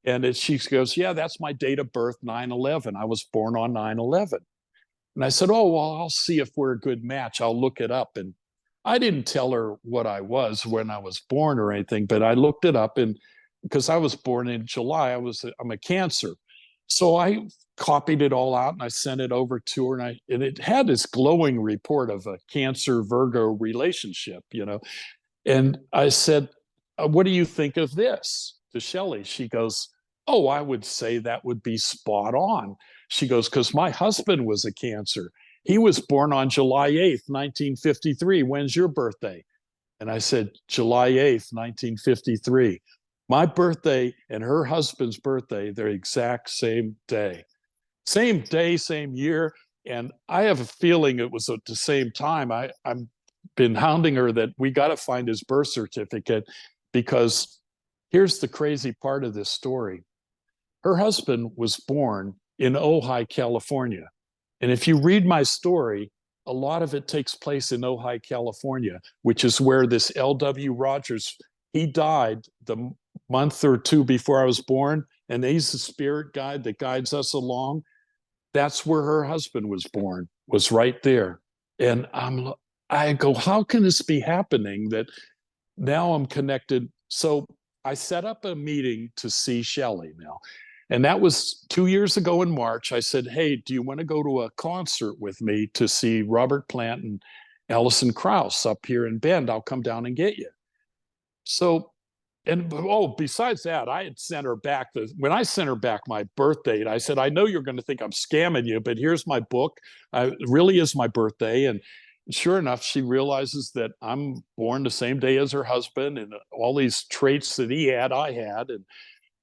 And she goes, yeah, that's my date of birth, 9/11. I was born on 9/11. And I said, oh, well, I'll see if we're a good match. I'll look it up. And I didn't tell her what I was when I was born or anything, but I looked it up. And because I was born in July, I'm a Cancer. So I copied it all out, and I sent it over to her, and it had this glowing report of a Cancer Virgo relationship, And I said, what do you think of this, to Shelley? She goes, oh, I would say that would be spot on. She goes, because my husband was a Cancer. He was born on July 8th, 1953. When's your birthday? And I said, July 8th, 1953. My birthday and her husband's birthday, they're exact same day. Same day, same year. And I have a feeling it was at the same time. I'm been hounding her that we got to find his birth certificate, because here's the crazy part of this story. Her husband was born in Ojai, California. And if you read my story, a lot of it takes place in Ojai, California, which is where this L.W. Rogers, he died the month or two before I was born. And he's the spirit guide that guides us along. That's where her husband was born, was right there. And I go, how can this be happening that now I'm connected? So I set up a meeting to see Shelley now. And that was 2 years ago in March. I said, hey, do you want to go to a concert with me to see Robert Plant and Alison Krauss up here in Bend? I'll come down and get you. So, and oh, besides that, I had sent her back when I sent her back my birth date, I said, I know you're going to think I'm scamming you, but here's my book. It really is my birthday. And sure enough, she realizes that I'm born the same day as her husband, and all these traits that he had, I had. And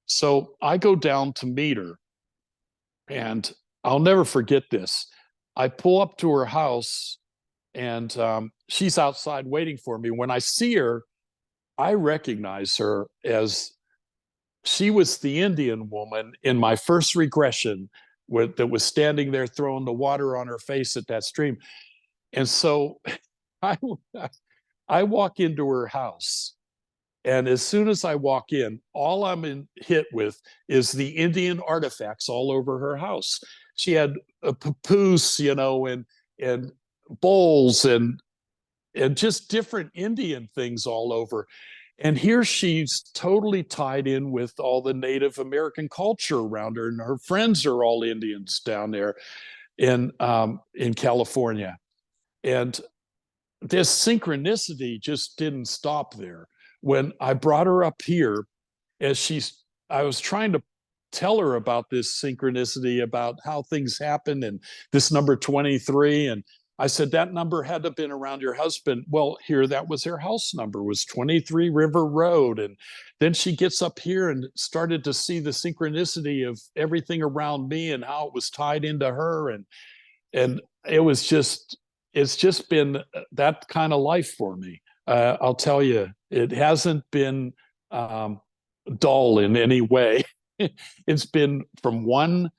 so I go down to meet her, and I'll never forget this. I pull up to her house, and she's outside waiting for me. When I see her, I recognize her as she was the Indian woman in my first regression that was standing there throwing the water on her face at that stream. And so I, I walk into her house, and as soon as I walk in, all I'm hit with is the Indian artifacts all over her house. She had a papoose, and bowls and just different Indian things all over. And here she's totally tied in with all the Native American culture around her, and her friends are all Indians down there in California. And this synchronicity just didn't stop there. When I brought her up here, I was trying to tell her about this synchronicity, about how things happen, and this number 23. And I said, that number had to have been around your husband. Well, here, that was her house number, was 23 River Road. And then she gets up here and started to see the synchronicity of everything around me and how it was tied into her. And it's just been that kind of life for me. I'll tell you, it hasn't been dull in any way. It's been from one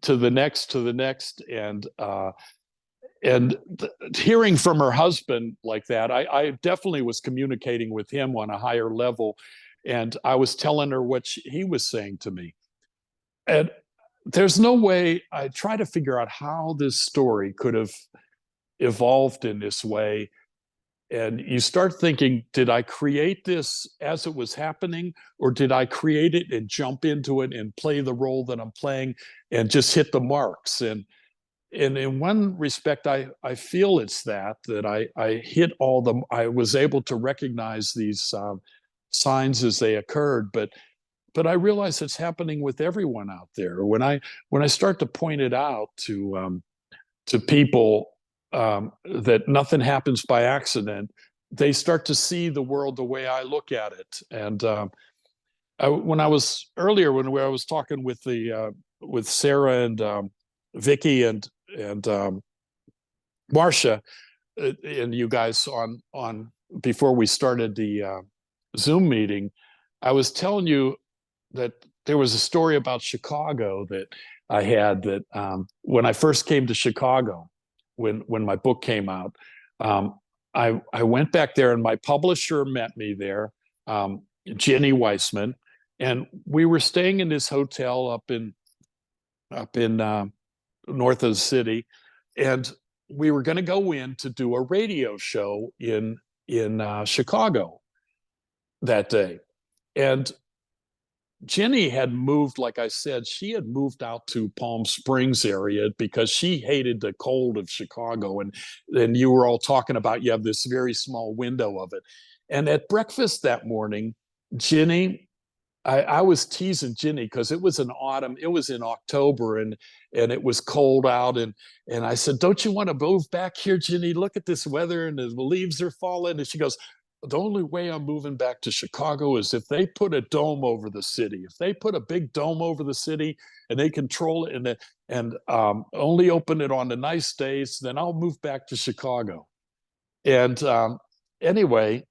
to the next, and hearing from her husband like that, I definitely was communicating with him on a higher level, and I was telling her what he was saying to me. And there's no way. I try to figure out how this story could have evolved in this way. And you start thinking, did I create this as it was happening, or did I create it and jump into it and play the role that I'm playing and just hit the marks? And in one respect, I feel it's that I hit I was able to recognize these signs as they occurred, but I realize it's happening with everyone out there. When I start to point it out to people, that nothing happens by accident, they start to see the world the way I look at it. And when I was earlier, when I was talking with Sarah and Vicky and Marcia, and you guys on before we started the Zoom meeting, I was telling you that there was a story about Chicago that I had, that when I first came to Chicago, when my book came out, I went back there, and my publisher met me there, Jenny Weissman, and we were staying in this hotel up in north of the city, and we were going to go in to do a radio show in Chicago that day. And Jenny had moved, like I said, she had moved out to Palm Springs area because she hated the cold of Chicago. And you were all talking about, you have this very small window of it. And at breakfast that morning, Jenny, I was teasing Jenny because it was in October, and it was cold out. And I said, don't you want to move back here, Jenny? Look at this weather, and the leaves are falling. And she goes, the only way I'm moving back to Chicago is if they put a dome over the city. If they put a big dome over the city and they control it and only open it on the nice days, then I'll move back to Chicago. And anyway,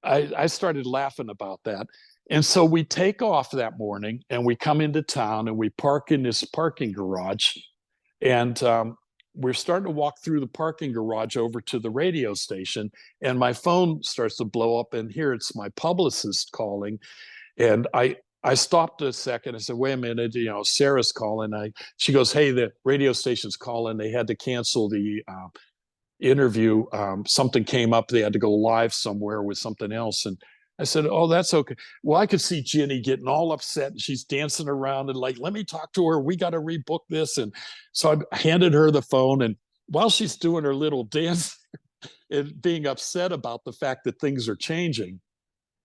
I started laughing about that. And so we take off that morning, and we come into town, and we park in this parking garage. And we're starting to walk through the parking garage over to the radio station, and my phone starts to blow up, and here it's my publicist calling. And I stopped a second. I said, wait a minute, Sarah's calling. She goes, hey, the radio station's calling. They had to cancel the interview, something came up. They had to go live somewhere with something else. And I said, oh, that's okay. Well, I could see Ginny getting all upset. And she's dancing around and like, let me talk to her. We got to rebook this. And so I handed her the phone. And while she's doing her little dance and being upset about the fact that things are changing,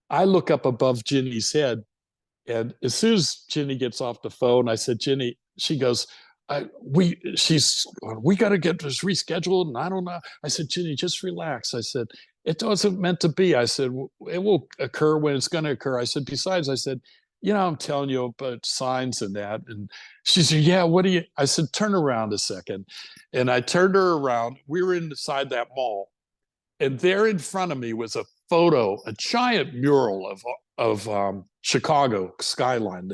I look up above Ginny's head. And as soon as Ginny gets off the phone, I said, Ginny, she goes, we got to get this rescheduled. And I don't know. I said, Ginny, just relax. I said, it wasn't meant to be. I said, it will occur when it's going to occur. I said, besides, I said, I'm telling you about signs and that. And she said, yeah, what do you, I said, turn around a second. And I turned her around. We were inside that mall. And there in front of me was a photo, a giant mural of Chicago skyline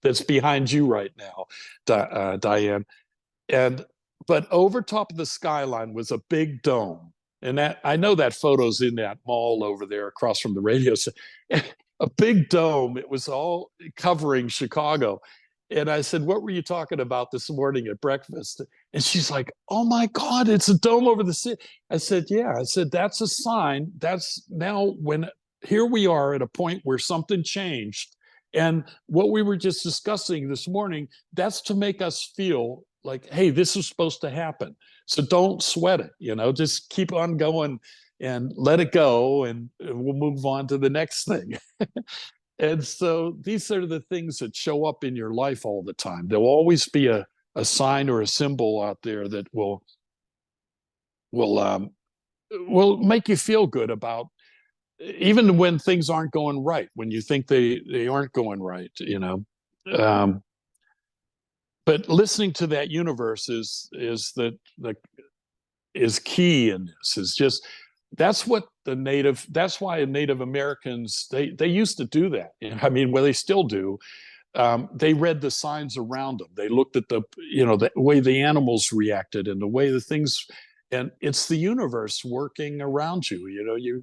that's behind you right now, Diane. But over top of the skyline was a big dome. And that, I know that photo's in that mall over there across from the radio. A big dome. It was all covering Chicago. And I said, what were you talking about this morning at breakfast? And she's like, oh my God, it's a dome over the city. I said, yeah. I said, that's a sign. That's now when here we are at a point where something changed. And what we were just discussing this morning, that's to make us feel like, hey, this is supposed to happen. So don't sweat it, just keep on going and let it go. And we'll move on to the next thing. And so these are the things that show up in your life all the time. There'll always be a sign or a symbol out there that will make you feel good about, even when things aren't going right, when you think they aren't going right, but listening to that universe is key in this. Is just that's why Native Americans, they used to do that. I mean, well, they still do. They read the signs around them. They looked at the way the animals reacted and the way the things, and it's the universe working around you.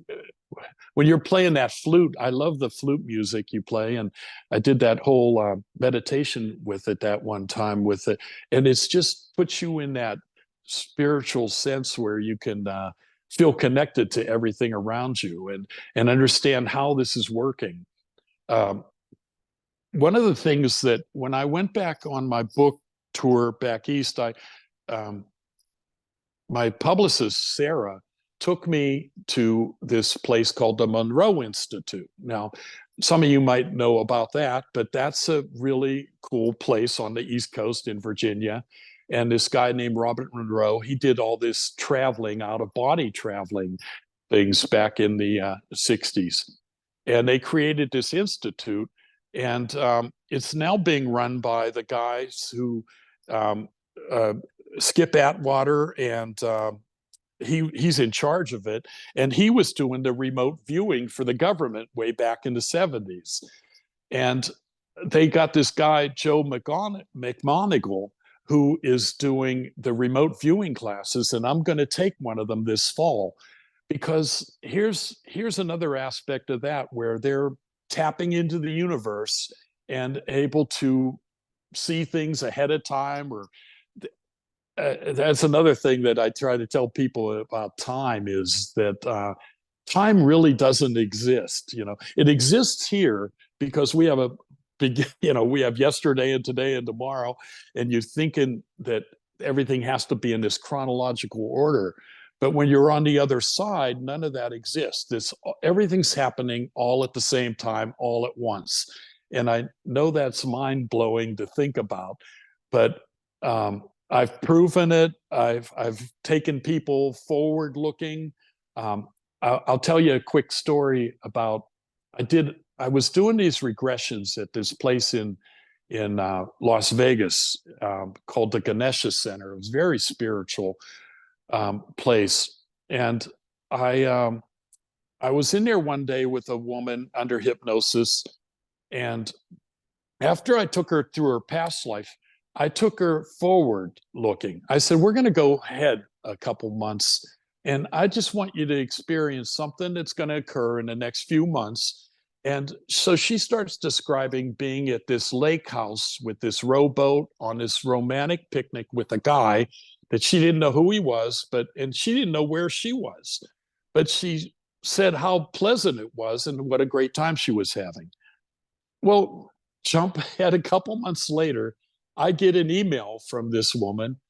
When you're playing that flute, I love the flute music you play. And I did that whole meditation with it that one time with it. And it's just puts you in that spiritual sense where you can feel connected to everything around you and understand how this is working. One of the things that when I went back on my book tour back east, my publicist, Sarah, took me to this place called the Monroe Institute. Now, some of you might know about that, but that's a really cool place on the East Coast in Virginia. And this guy named Robert Monroe, he did all this traveling, out of body traveling things back in the 60s. And they created this institute. And it's now being run by the guys who Skip Atwater, and he's in charge of it. And he was doing the remote viewing for the government way back in the 70s. And they got this guy, Joe McMonigal, who is doing the remote viewing classes. And I'm going to take one of them this fall, because here's another aspect of that where they're tapping into the universe and able to see things ahead of time. Or that's another thing that I try to tell people about time, is that time really doesn't exist. It exists here because we have we have yesterday and today and tomorrow, and you're thinking that everything has to be in this chronological order. But when you're on the other side, none of that exists. Everything's happening all at the same time, all at once. And I know that's mind-blowing to think about, but I've proven it. I've taken people forward-looking. I'll tell you a quick story about, I was doing these regressions at this place in Las Vegas called the Ganesha Center. It was very spiritual place. And I was in there one day with a woman under hypnosis. And after I took her through her past life, I took her forward looking. I said, we're going to go ahead a couple months, and I just want you to experience something that's going to occur in the next few months. And so she starts describing being at this lake house with this rowboat on this romantic picnic with a guy that she didn't know who he was, and she didn't know where she was, but she said how pleasant it was and what a great time she was having. Well, jump ahead a couple months later, I get an email from this woman,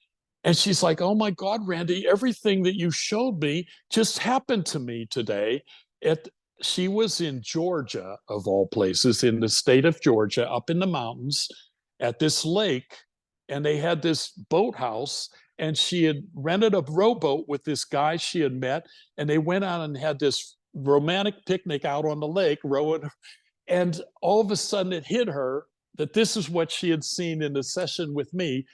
and she's like, "Oh my God, Randy, everything that you showed me just happened to me today." She was in Georgia, of all places, in the state of Georgia, up in the mountains at this lake, and they had this boathouse, and she had rented a rowboat with this guy she had met, and they went out and had this romantic picnic out on the lake, rowing. And all of a sudden it hit her that this is what she had seen in the session with me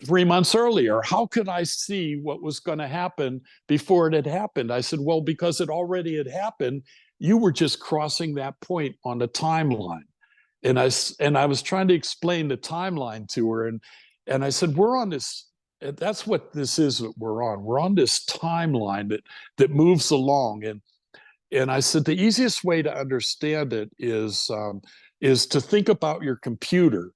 3 months earlier. How could I see what was going to happen before it had happened? I said, well, because it already had happened. You were just crossing that point on the timeline. And I was trying to explain the timeline to her. And I said, we're on this, that's what this is that we're on. We're on this timeline that moves along. And I said, the easiest way to understand it is to think about your computer.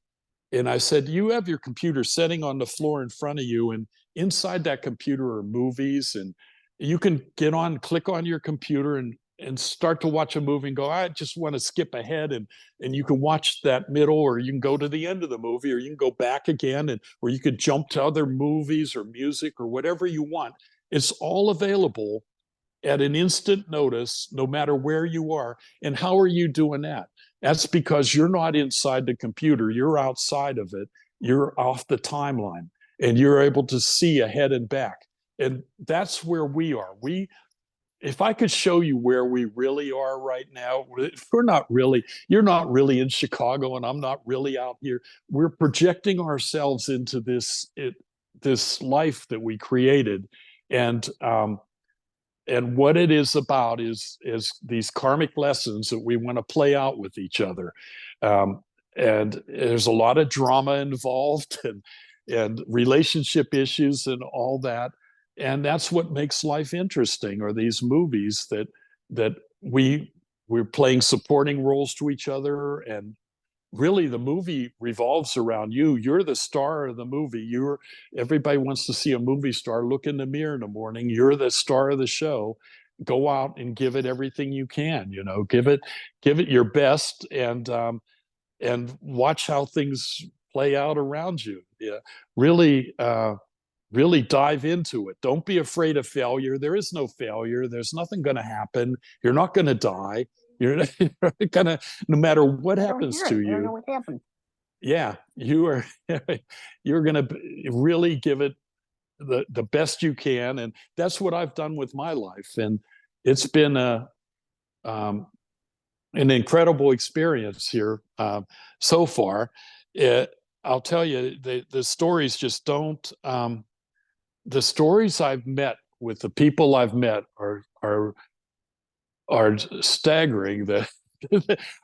And I said, you have your computer sitting on the floor in front of you, and inside that computer are movies, and you can get on, click on your computer and start to watch a movie and go, I just want to skip ahead. And you can watch that middle, or you can go to the end of the movie, or you can go back again, or you could jump to other movies or music or whatever you want. It's all available at an instant notice, no matter where you are. And how are you doing that? That's because you're not inside the computer. You're outside of it. You're off the timeline, and you're able to see ahead and back. And that's where we are. If I could show you where we really are right now, you're not really in Chicago, and I'm not really out here. We're projecting ourselves into this life that we created. And what it is about is these karmic lessons that we want to play out with each other. And there's a lot of drama involved, and relationship issues and all that. And that's what makes life interesting, are these movies that we're playing supporting roles to each other. And really the movie revolves around you. You're the star of the movie. Everybody wants to see a movie star. Look in the mirror in the morning. You're the star of the show. Go out and give it everything you can. Give it your best, and watch how things play out around you. Yeah, really, really dive into it. Don't be afraid of failure. There is no failure. There's nothing going to happen. You're not going to die. You're not gonna, no matter what happens to you. I don't know what happened. Yeah, you're gonna really give it the best you can, and that's what I've done with my life, and it's been an incredible experience here so far. I'll tell you, the stories just don't. The stories I've met with the people I've met are staggering.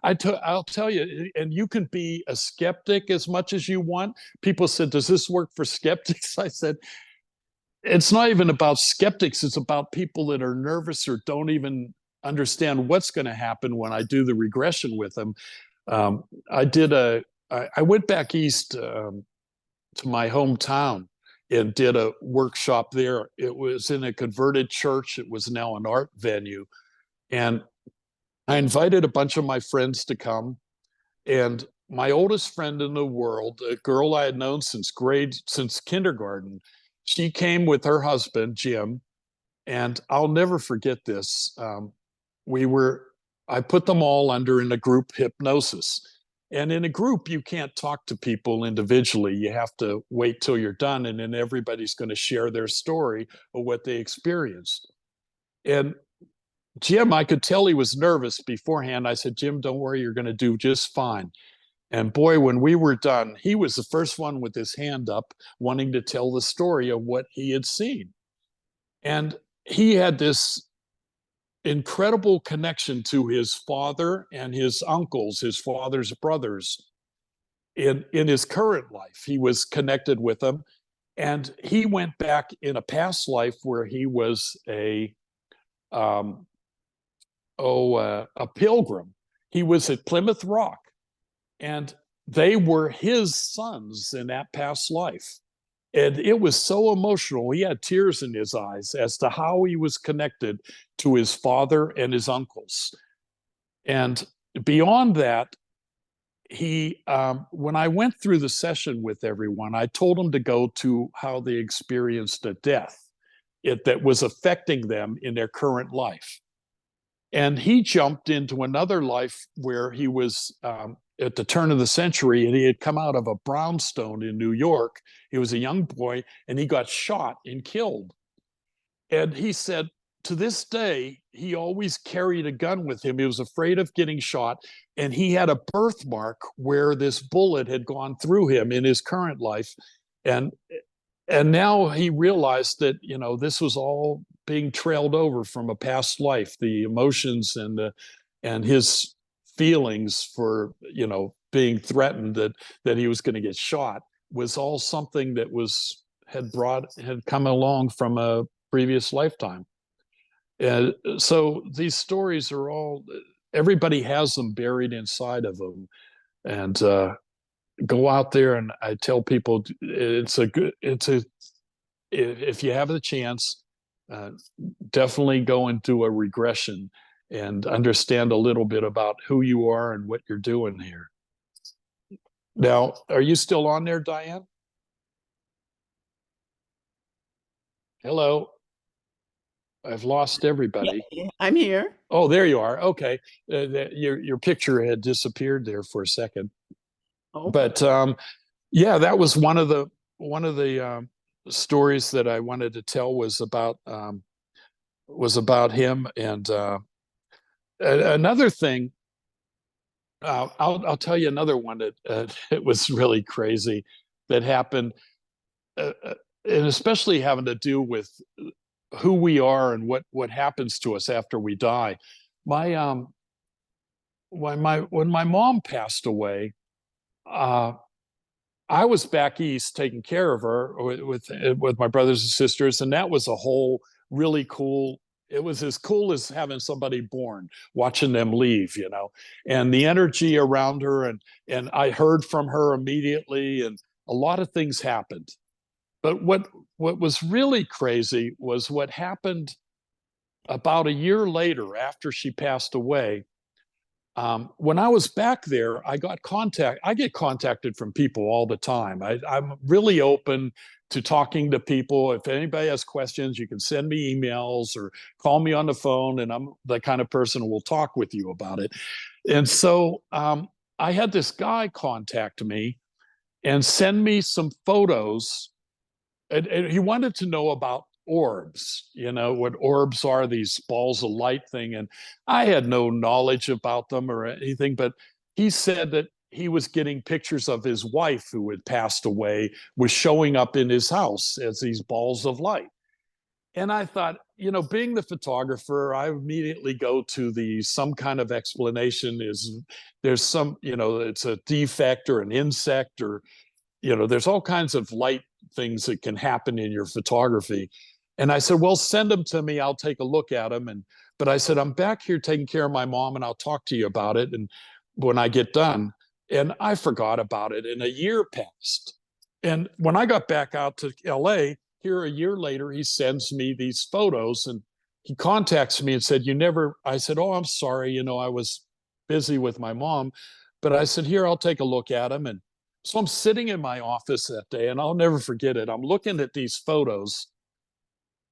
I'll tell you, and you can be a skeptic as much as you want. People said, does this work for skeptics? I said, it's not even about skeptics. It's about people that are nervous or don't even understand what's going to happen when I do the regression with them. I went back east to my hometown and did a workshop there. It was in a converted church. It was now an art venue. And I invited a bunch of my friends to come. And my oldest friend in the world, a girl I had known since kindergarten, she came with her husband, Jim. And I'll never forget this. I put them all in a group hypnosis. And in a group, you can't talk to people individually. You have to wait till you're done, and then everybody's going to share their story of what they experienced. And Jim, I could tell he was nervous beforehand. I said, Jim, don't worry, you're going to do just fine. And boy, when we were done, he was the first one with his hand up, wanting to tell the story of what he had seen. And he had this incredible connection to his father and his uncles, his father's brothers. In his current life, he was connected with them. And he went back in a past life where he was a pilgrim. He was at Plymouth Rock, and they were his sons in that past life. And it was so emotional. He had tears in his eyes as to how he was connected to his father and his uncles. And beyond that, when I went through the session with everyone, I told them to go to how they experienced a death that was affecting them in their current life. And he jumped into another life where he was at the turn of the century, and he had come out of a brownstone in New York. He was a young boy, and he got shot and killed. And he said, to this day, he always carried a gun with him. He was afraid of getting shot. And he had a birthmark where this bullet had gone through him in his current life. And now he realized that, this was all being trailed over from a past life, the emotions and his feelings for, being threatened that he was going to get shot was all something that had come along from a previous lifetime. And so these stories are all, everybody has them buried inside of them. And go out there, and I tell people if you have the chance, definitely go and do a regression and understand a little bit about who you are and what you're doing here. Now, are you still on there, Diane? Hello. I've lost everybody. Yeah, I'm here. Oh, there you are. Okay. Your picture had disappeared there for a second. Oh. But yeah, that was one of the stories that I wanted to tell was about him. And another thing, I'll tell you another one that it was really crazy that happened, and especially having to do with who we are and what happens to us after we die. When my mom passed away, I was back east taking care of her with my brothers and sisters, and that was a whole really cool. It was as cool as having somebody born, watching them leave, and the energy around her, and I heard from her immediately, and a lot of things happened. But what was really crazy was what happened about a year later after she passed away. When I was back there, I get contacted from people all the time. I'm really open to talking to people. If anybody has questions, you can send me emails or call me on the phone, and I'm the kind of person who will talk with you about it. And so I had this guy contact me and send me some photos, and he wanted to know about orbs, what orbs are, these balls of light thing. And I had no knowledge about them or anything, but he said that he was getting pictures of his wife who had passed away, was showing up in his house as these balls of light. And I thought, being the photographer, I immediately go to some kind of explanation is there's some, it's a defect or an insect, or, there's all kinds of light things that can happen in your photography. And I said, well, send them to me. I'll take a look at them. But I said, I'm back here taking care of my mom, and I'll talk to you about it. And when I get done, and I forgot about it, and a year passed. And when I got back out to LA, here a year later, he sends me these photos, and he contacts me and said, I said, oh, I'm sorry. I was busy with my mom, but I said, here, I'll take a look at them. And so I'm sitting in my office that day, and I'll never forget it. I'm looking at these photos,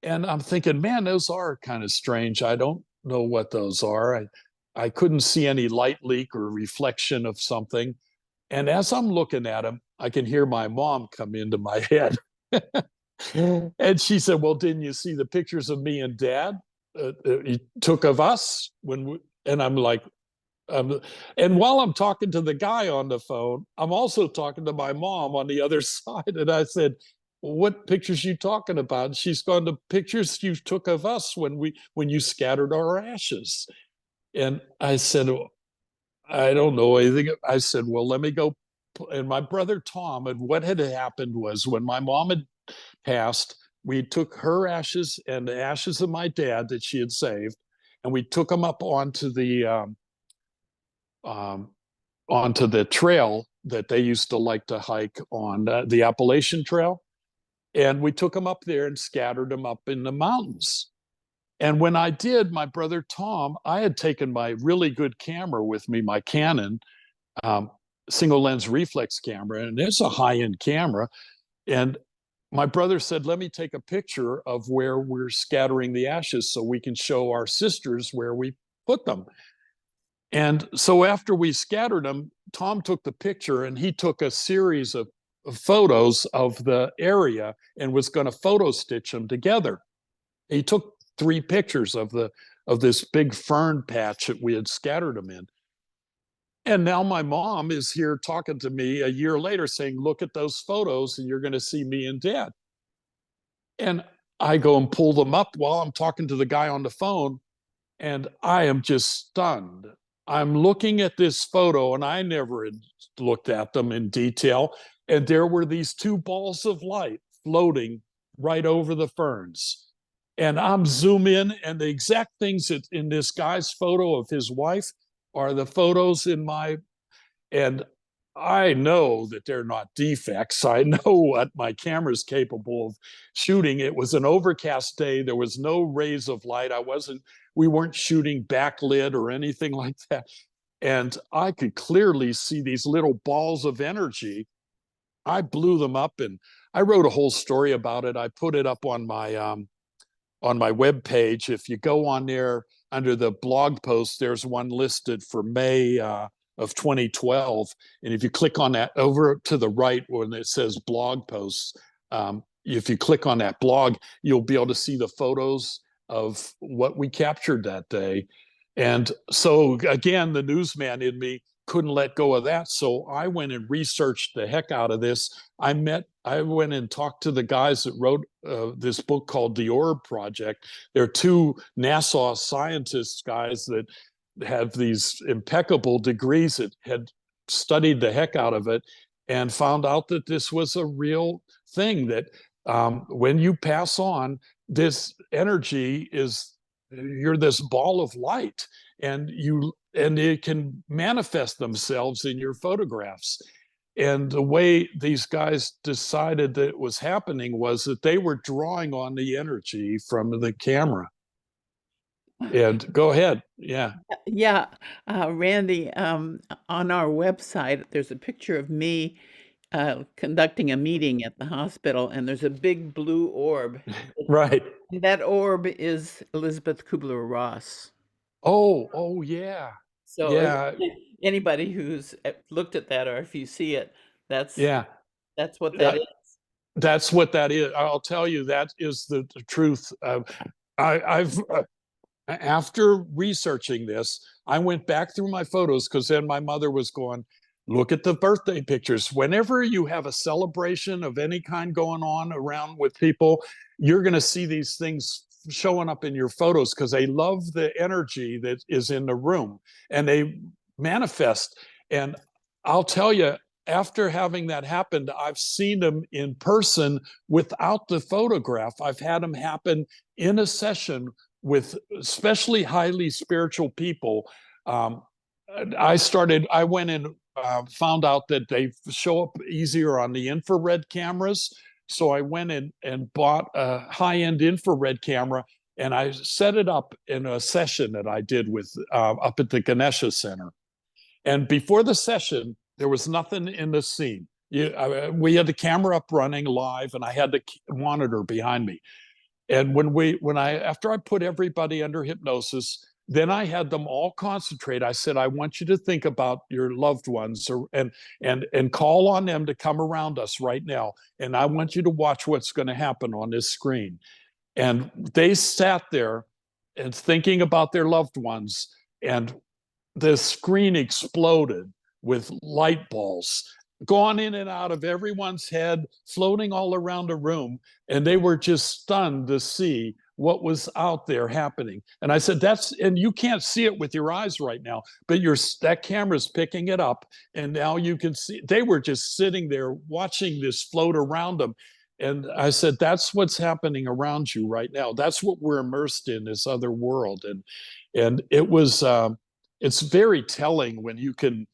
and I'm thinking, man, those are kind of strange. I don't know what those are. I couldn't see any light leak or reflection of something. And as I'm looking at them, I can hear my mom come into my head. And she said, well, didn't you see the pictures of me and Dad he took of us and I'm like, and while I'm talking to the guy on the phone, I'm also talking to my mom on the other side. And I said, what pictures you talking about? And she's gone, the pictures you took of us when you scattered our ashes. And I said, I don't know anything. I said, well, let me go. And my brother Tom, and what had happened was when my mom had passed, we took her ashes and the ashes of my dad that she had saved, and we took them up onto the trail that they used to like to hike on, the Appalachian Trail. And we took them up there and scattered them up in the mountains. And when I did, my brother Tom, I had taken my really good camera with me, my Canon um, single lens reflex camera, and it's a high-end camera. And my brother said, let me take a picture of where we're scattering the ashes so we can show our sisters where we put them. And so after we scattered them, Tom took the picture and he took a series of photos of the area and was going to photo stitch them together. He took 3 pictures of this big fern patch that we had scattered them in. And now my mom is here talking to me a year later saying, look at those photos and you're going to see me and Dad. And I go and pull them up while I'm talking to the guy on the phone, and I am just stunned. I'm looking at this photo, and I never had looked at them in detail. And there were these 2 balls of light floating right over the ferns. And I'm zoom in, and the exact things that in this guy's photo of his wife are the photos in my, and I know that they're not defects. I know what my camera's capable of shooting. It was an overcast day. There was no rays of light. We weren't shooting backlit or anything like that. And I could clearly see these little balls of energy. I blew them up and I wrote a whole story about it. I put it up on my web page. If you go on there under the blog post, there's one listed for May of 2012. And if you click on that over to the right when it says blog posts, if you click on that blog, you'll be able to see the photos of what we captured that day. And so again, the newsman in me couldn't let go of that. So I went and researched the heck out of this. I went and talked to the guys that wrote this book called The Orb Project. They're 2 NASA scientists guys that have these impeccable degrees that had studied the heck out of it and found out that this was a real thing, that when you pass on, this energy you're this ball of light, and it can manifest themselves in your photographs. And the way these guys decided that it was happening was that they were drawing on the energy from the camera. And go ahead. Yeah. Yeah, Randy, on our website, there's a picture of me conducting a meeting at the hospital, and there's a big blue orb. Right. That orb is Elizabeth Kubler-Ross. Oh, yeah. So Yeah. anybody who's looked at that, or if you see it, that's Yeah. what that is. That's what that is. I'll tell you, that is the truth. I've after researching this, I went back through my photos because then my mother was going, look at the birthday pictures. Whenever you have a celebration of any kind going on around with people, you're going to see these things showing up in your photos because they love the energy that is in the room and they manifest. And I'll tell you, after having that happened, I've seen them in person without the photograph. I've had them happen in a session with especially highly spiritual people. I went and found out that they show up easier on the infrared cameras. So I went in and bought a high-end infrared camera, and I set it up in a session that I did with up at the Ganesha Center. And before the session, there was nothing in the scene. We had the camera up running live, and I had the monitor behind me. And after I put everybody under hypnosis, then I had them all concentrate. I said, I want you to think about your loved ones and call on them to come around us right now. And I want you to watch what's going to happen on this screen. And they sat there and thinking about their loved ones, and the screen exploded with light balls gone in and out of everyone's head, floating all around the room. And they were just stunned to see what was out there happening. And I said, and you can't see it with your eyes right now, but that camera's picking it up. And now you can see, they were just sitting there watching this float around them. And I said, that's what's happening around you right now. That's what we're immersed in, this other world. And it was, it's very telling when you can,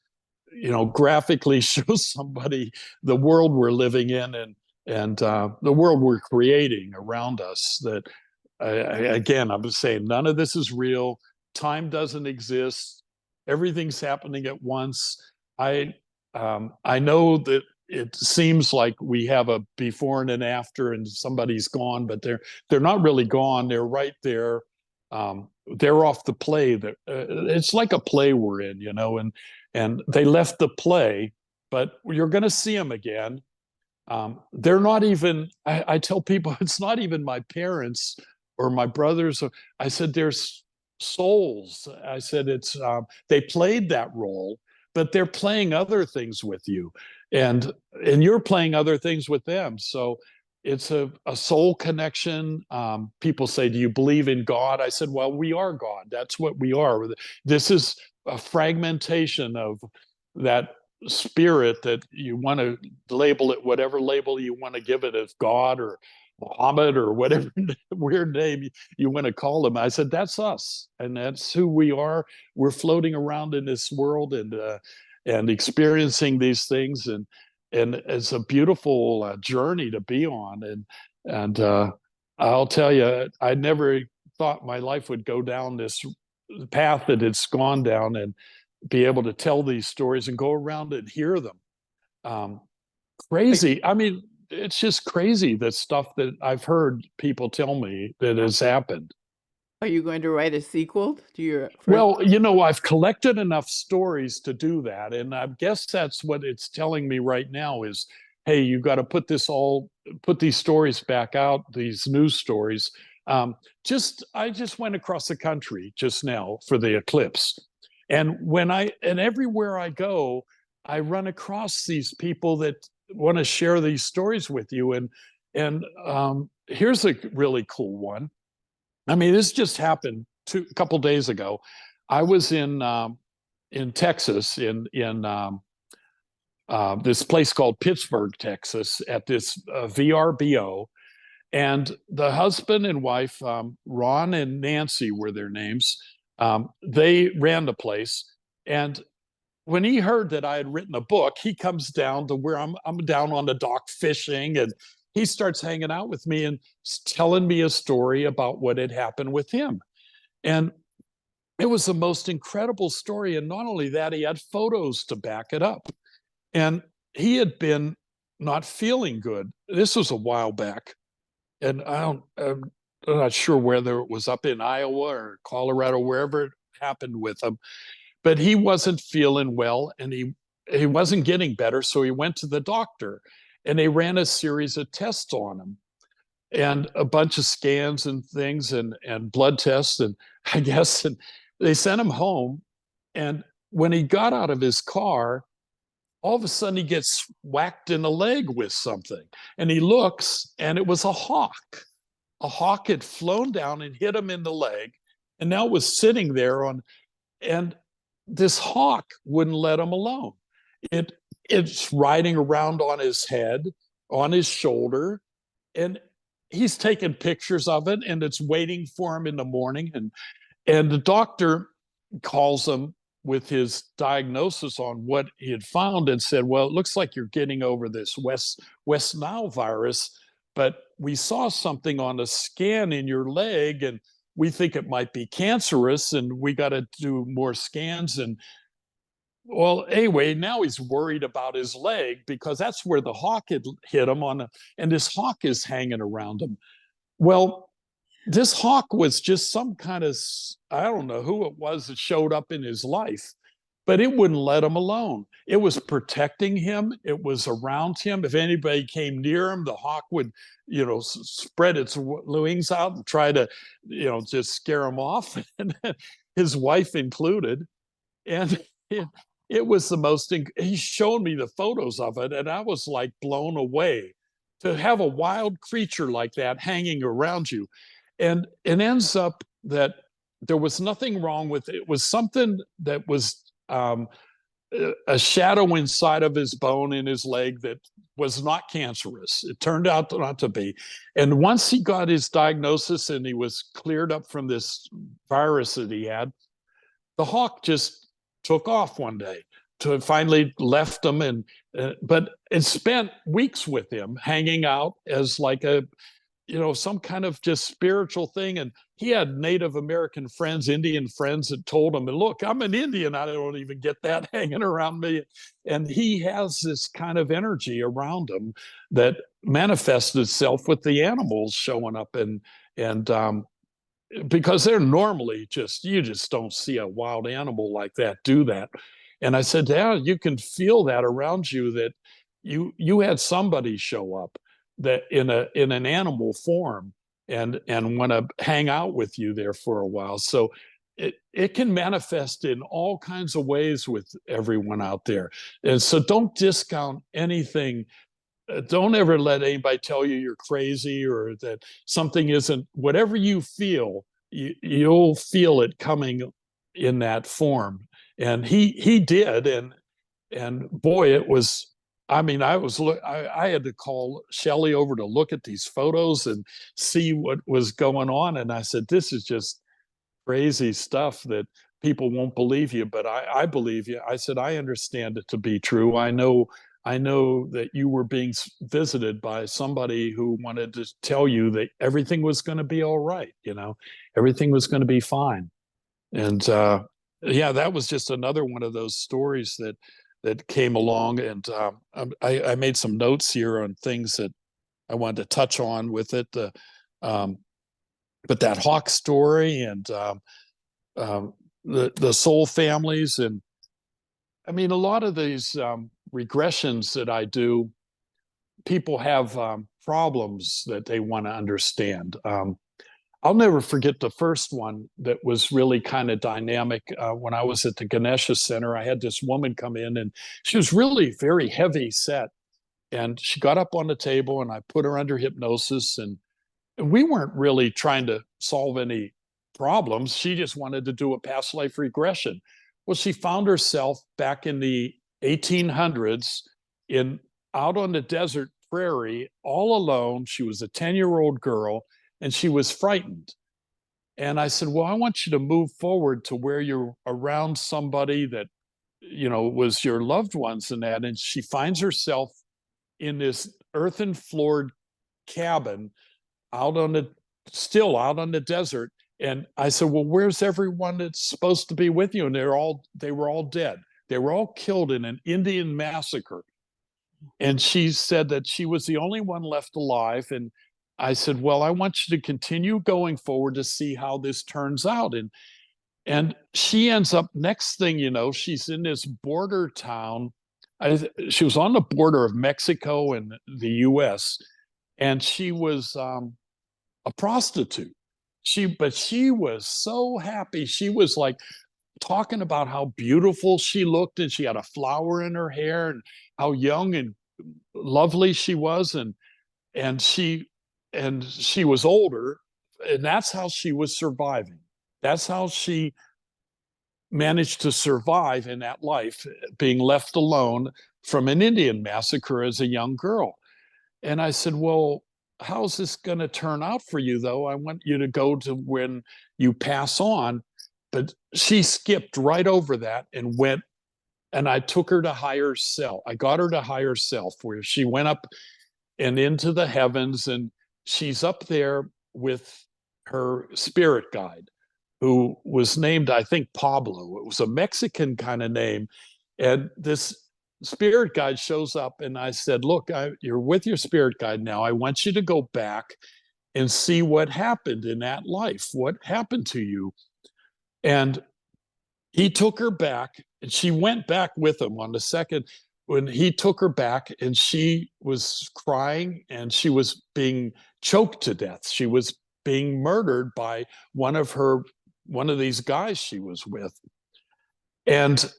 graphically show somebody the world we're living in. and the world we're creating around us. That again, I'm saying none of this is real. Time doesn't exist. Everything's happening at once. I know that it seems like we have a before and an after, and somebody's gone, but they're not really gone. They're right there. They're off the play. That it's like a play we're in, you know, and they left the play, but you're going to see them again. They're not even. I tell people it's not even my parents or my brothers. I said there's souls. I said it's they played that role, but they're playing other things with you, and you're playing other things with them. So it's a soul connection. People say, do you believe in God? I said, well, we are God. That's what we are. This is a fragmentation of that spirit that you want to label it, whatever label you want to give it, as God or Muhammad or whatever weird name you want to call them. I said, that's us, and that's who we are. We're floating around in this world and experiencing these things, and it's a beautiful journey to be on. And I'll tell you, I never thought my life would go down this path that it's gone down, and be able to tell these stories and go around and hear them. Crazy. I mean, it's just crazy, the stuff that I've heard people tell me that has happened. Are you going to write a sequel to your first? Well, you know, I've collected enough stories to do that. And I guess that's what it's telling me right now is, hey, you got to put these stories back out, these news stories. I just went across the country just now for the eclipse. And everywhere I go, I run across these people that want to share these stories with you. And here's a really cool one. I mean, this just happened a couple days ago. I was in Texas, in this place called Pittsburgh, Texas, at this VRBO, and the husband and wife, Ron and Nancy were their names. They ran the place, and when he heard that I had written a book, he comes down to where I'm down on the dock fishing, and he starts hanging out with me and telling me a story about what had happened with him. And it was the most incredible story. And not only that, he had photos to back it up. And he had been not feeling good. This was a while back. And I'm not sure whether it was up in Iowa or Colorado, wherever it happened with him. But he wasn't feeling well, and he wasn't getting better. So he went to the doctor, and they ran a series of tests on him, and a bunch of scans and things, and blood tests, and I guess, and they sent him home. And when he got out of his car, all of a sudden he gets whacked in the leg with something, and he looks, and it was a hawk. A hawk had flown down and hit him in the leg, and now it was sitting there and this hawk wouldn't let him alone. It's riding around on his head, on his shoulder, and he's taking pictures of it, and it's waiting for him in the morning. And the doctor calls him with his diagnosis on what he had found and said, well, it looks like you're getting over this West Nile virus, but we saw something on a scan in your leg, and we think it might be cancerous, and we got to do more scans. And well, anyway, now he's worried about his leg because that's where the hawk had hit him and this hawk is hanging around him. Well, this hawk was just some kind of, I don't know who it was that showed up in his life, but it wouldn't let him alone. It was protecting him. It was around him. If anybody came near him, the hawk would, spread its wings out and try to, just scare him off, and his wife included. And it was the most, he showed me the photos of it, and I was like blown away to have a wild creature like that hanging around you. And it ends up that there was nothing wrong with it. It was something that was a shadow inside of his bone in his leg that was not cancerous. It turned out not to be. And once he got his diagnosis and he was cleared up from this virus that he had, the hawk just took off one day. to finally left him, and but it spent weeks with him hanging out as like a, some kind of just spiritual thing. And he had Native American friends, Indian friends, that told him, look, I'm an Indian, I don't even get that hanging around me. And he has this kind of energy around him that manifests itself with the animals showing up. And because they're normally you just don't see a wild animal like that do that. And I said, yeah, you can feel that around you, that you had somebody show up that in an animal form and want to hang out with you there for a while. So it can manifest in all kinds of ways with everyone out there. And so don't discount anything. Don't ever let anybody tell you you're crazy or that something isn't. Whatever you feel, you'll feel it coming in that form. And he did, and boy, it was. I mean, I had to call Shelley over to look at these photos and see what was going on. And I said, this is just crazy stuff that people won't believe you, but I believe you. I said, I understand it to be true. I know that you were being visited by somebody who wanted to tell you that everything was going to be all right. Everything was going to be fine. And yeah, that was just another one of those stories that came along. And I made some notes here on things that I wanted to touch on with it. But that hawk story and the soul families, and I mean, a lot of these regressions that I do, people have problems that they want to understand. I'll never forget the first one that was really kind of dynamic. When I was at the Ganesha Center, I had this woman come in, and she was really very heavy set. And she got up on the table, and I put her under hypnosis. And we weren't really trying to solve any problems. She just wanted to do a past life regression. Well, she found herself back in the 1800s out on the desert prairie, all alone. She was a 10-year-old girl, and she was frightened. And I said, well, I want you to move forward to where you're around somebody that, was your loved ones and that. And she finds herself in this earthen floored cabin still out on the desert. And I said, well, where's everyone that's supposed to be with you? And they were all dead. They were all killed in an Indian massacre. And she said that she was the only one left alive. And I said, well, I want you to continue going forward to see how this turns out. And she ends up, next thing you know, she's in this border town. She was on the border of Mexico and the US, and she was a prostitute. But she was so happy. She was like talking about how beautiful she looked, and she had a flower in her hair, and how young and lovely she was. And she was older, and that's how she was surviving. That's how she managed to survive in that life, being left alone from an Indian massacre as a young girl. And I said, well, how's this going to turn out for you, though? I want you to go to when you pass on. But she skipped right over that and went, and I took her to higher self. I got her to higher self, where she went up and into the heavens, and she's up there with her spirit guide, who was named, I think, Pablo. It was a Mexican kind of name. And this spirit guide shows up, and I said, look, you're with your spirit guide now. I want you to go back and see what happened in that life. What happened to you? And he took her back, and she went back with him on the second. When he took her back, and she was crying, and she was being choked to death. She was being murdered by one of these guys she was with. And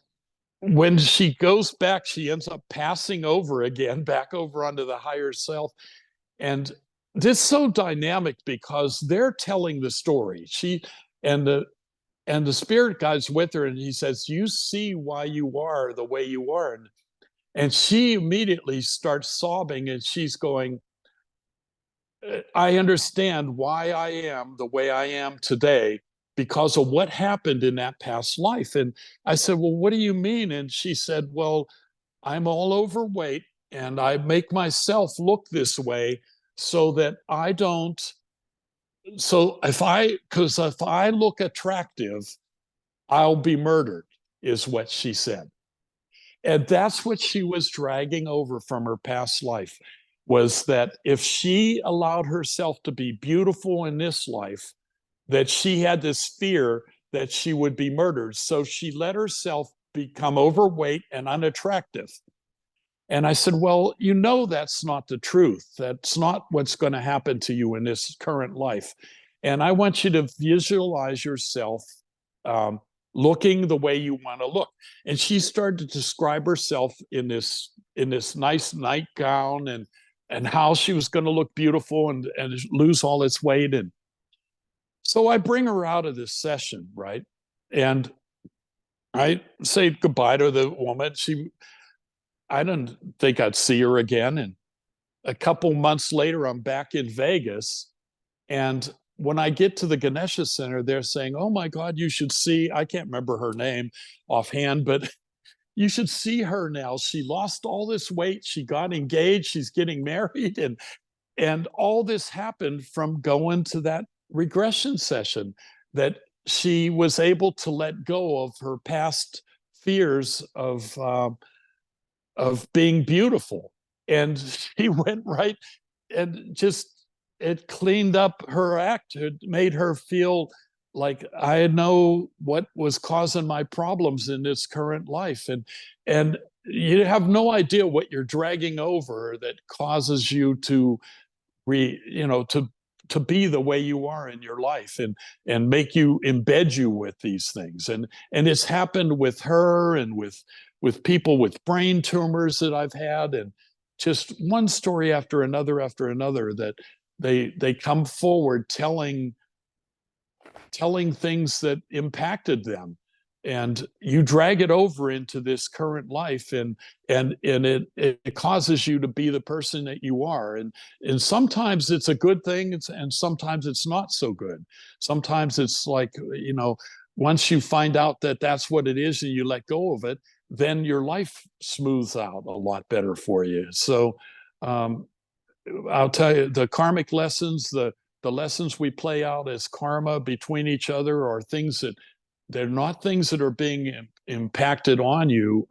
when she goes back, she ends up passing over again, back over onto the higher self. And this is so dynamic because they're telling the story. And the spirit guide's with her, and he says, you see why you are the way you are. And she immediately starts sobbing, and she's going, I understand why I am the way I am today, because of what happened in that past life. And I said, well, what do you mean? And she said, well, I'm all overweight and I make myself look this way so that I don't. So because if I look attractive, I'll be murdered, is what she said. And that's what she was dragging over from her past life, was that if she allowed herself to be beautiful in this life, that she had this fear that she would be murdered. So she let herself become overweight and unattractive. And I said, well, that's not the truth. That's not what's going to happen to you in this current life. And I want you to visualize yourself looking the way you want to look. And she started to describe herself in this nice nightgown and how she was going to look beautiful and lose all its weight. And so I bring her out of this session, right? And I say goodbye to the woman. I didn't think I'd see her again. And a couple months later, I'm back in Vegas. And when I get to the Ganesha Center, they're saying, oh my God, you should see, I can't remember her name offhand, but you should see her now. She lost all this weight. She got engaged. She's getting married. And all this happened from going to that regression session, that she was able to let go of her past fears of being beautiful. And she went right and just, it cleaned up her act. It made her feel like I know what was causing my problems in this current life. And you have no idea what you're dragging over that causes you to to be the way you are in your life and make you embed you with these things. And it's happened with her and with people with brain tumors that I've had, and just one story after another that they come forward telling things that impacted them, and you drag it over into this current life, and it causes you to be the person that you are. And sometimes it's a good thing, and sometimes it's not so good. Sometimes it's like, once you find out that that's what it is and you let go of it, then your life smooths out a lot better for you. So I'll tell you, the karmic lessons, the lessons we play out as karma between each other, are things that they're not things that are being impacted on you.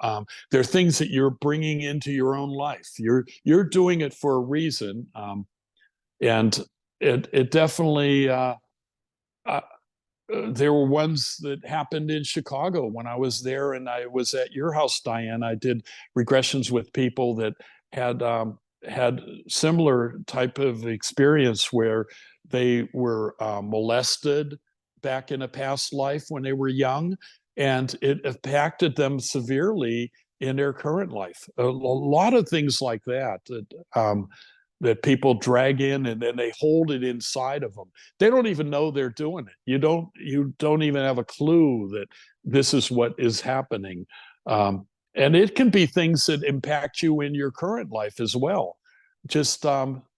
They're things that you're bringing into your own life. You're doing it for a reason, and it definitely. There were ones that happened in Chicago when I was there, and I was at your house, Diane. I did regressions with people that had similar type of experience where they were molested back in a past life when they were young, and it impacted them severely in their current life. A lot of things like that that people drag in, and then they hold it inside of them. They don't even know they're doing it. You don't even have a clue that this is what is happening. And it can be things that impact you in your current life as well. Just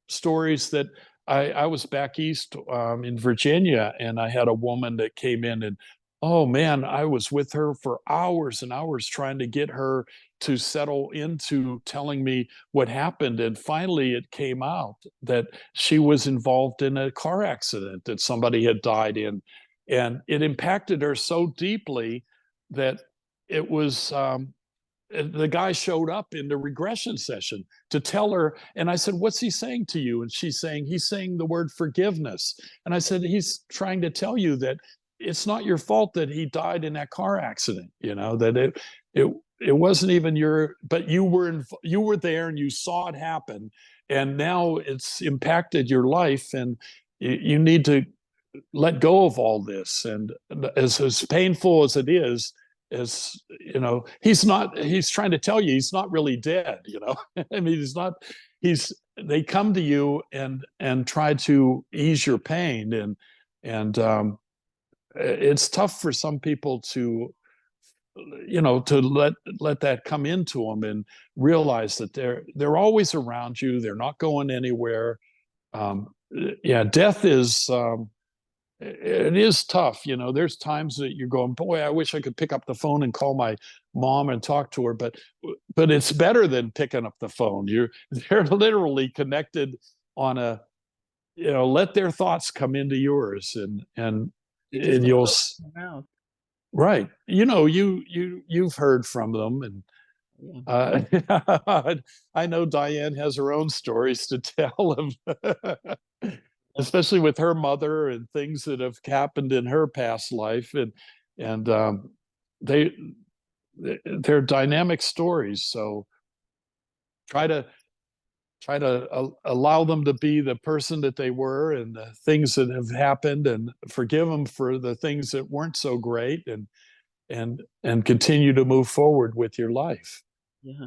stories that I was back east in Virginia, and I had a woman that came in, and oh man, I was with her for hours and hours trying to get her to settle into telling me what happened. And finally it came out that she was involved in a car accident that somebody had died in. And it impacted her so deeply that it was the guy showed up in the regression session to tell her. And I said, what's he saying to you? And he's saying the word forgiveness. And I said, he's trying to tell you that it's not your fault that he died in that car accident, that it wasn't even but you were there and you saw it happen, and now it's impacted your life, and you need to let go of all this. And as painful as it is, he's trying to tell you he's not really dead. I mean, they come to you and try to ease your pain, and it's tough for some people to let that come into them and realize that they're always around you. They're not going anywhere. Yeah, death is it is tough. There's times that you're going, boy, I wish I could pick up the phone and call my mom and talk to her, but it's better than picking up the phone. They're literally connected on a, let their thoughts come into yours, and You just you'll open your mouth. right. You've heard from them, and I know Diane has her own stories to tell of especially with her mother and things that have happened in her past life, and they they're dynamic stories. So try to allow them to be the person that they were, and the things that have happened, and forgive them for the things that weren't so great, and continue to move forward with your life.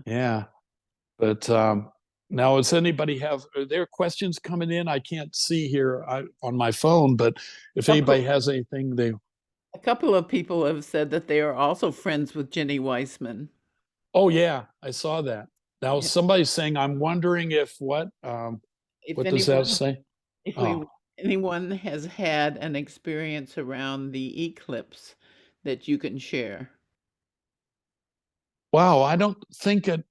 Yeah. But now, does anybody are there questions coming in? I can't see here on my phone, but if anybody has anything, A couple of people have said that they are also friends with Jenny Weissman. Oh yeah, I saw that. Now somebody's saying, I'm wondering if what does that say? If anyone has had an experience around the eclipse that you can share. Wow, I don't think it.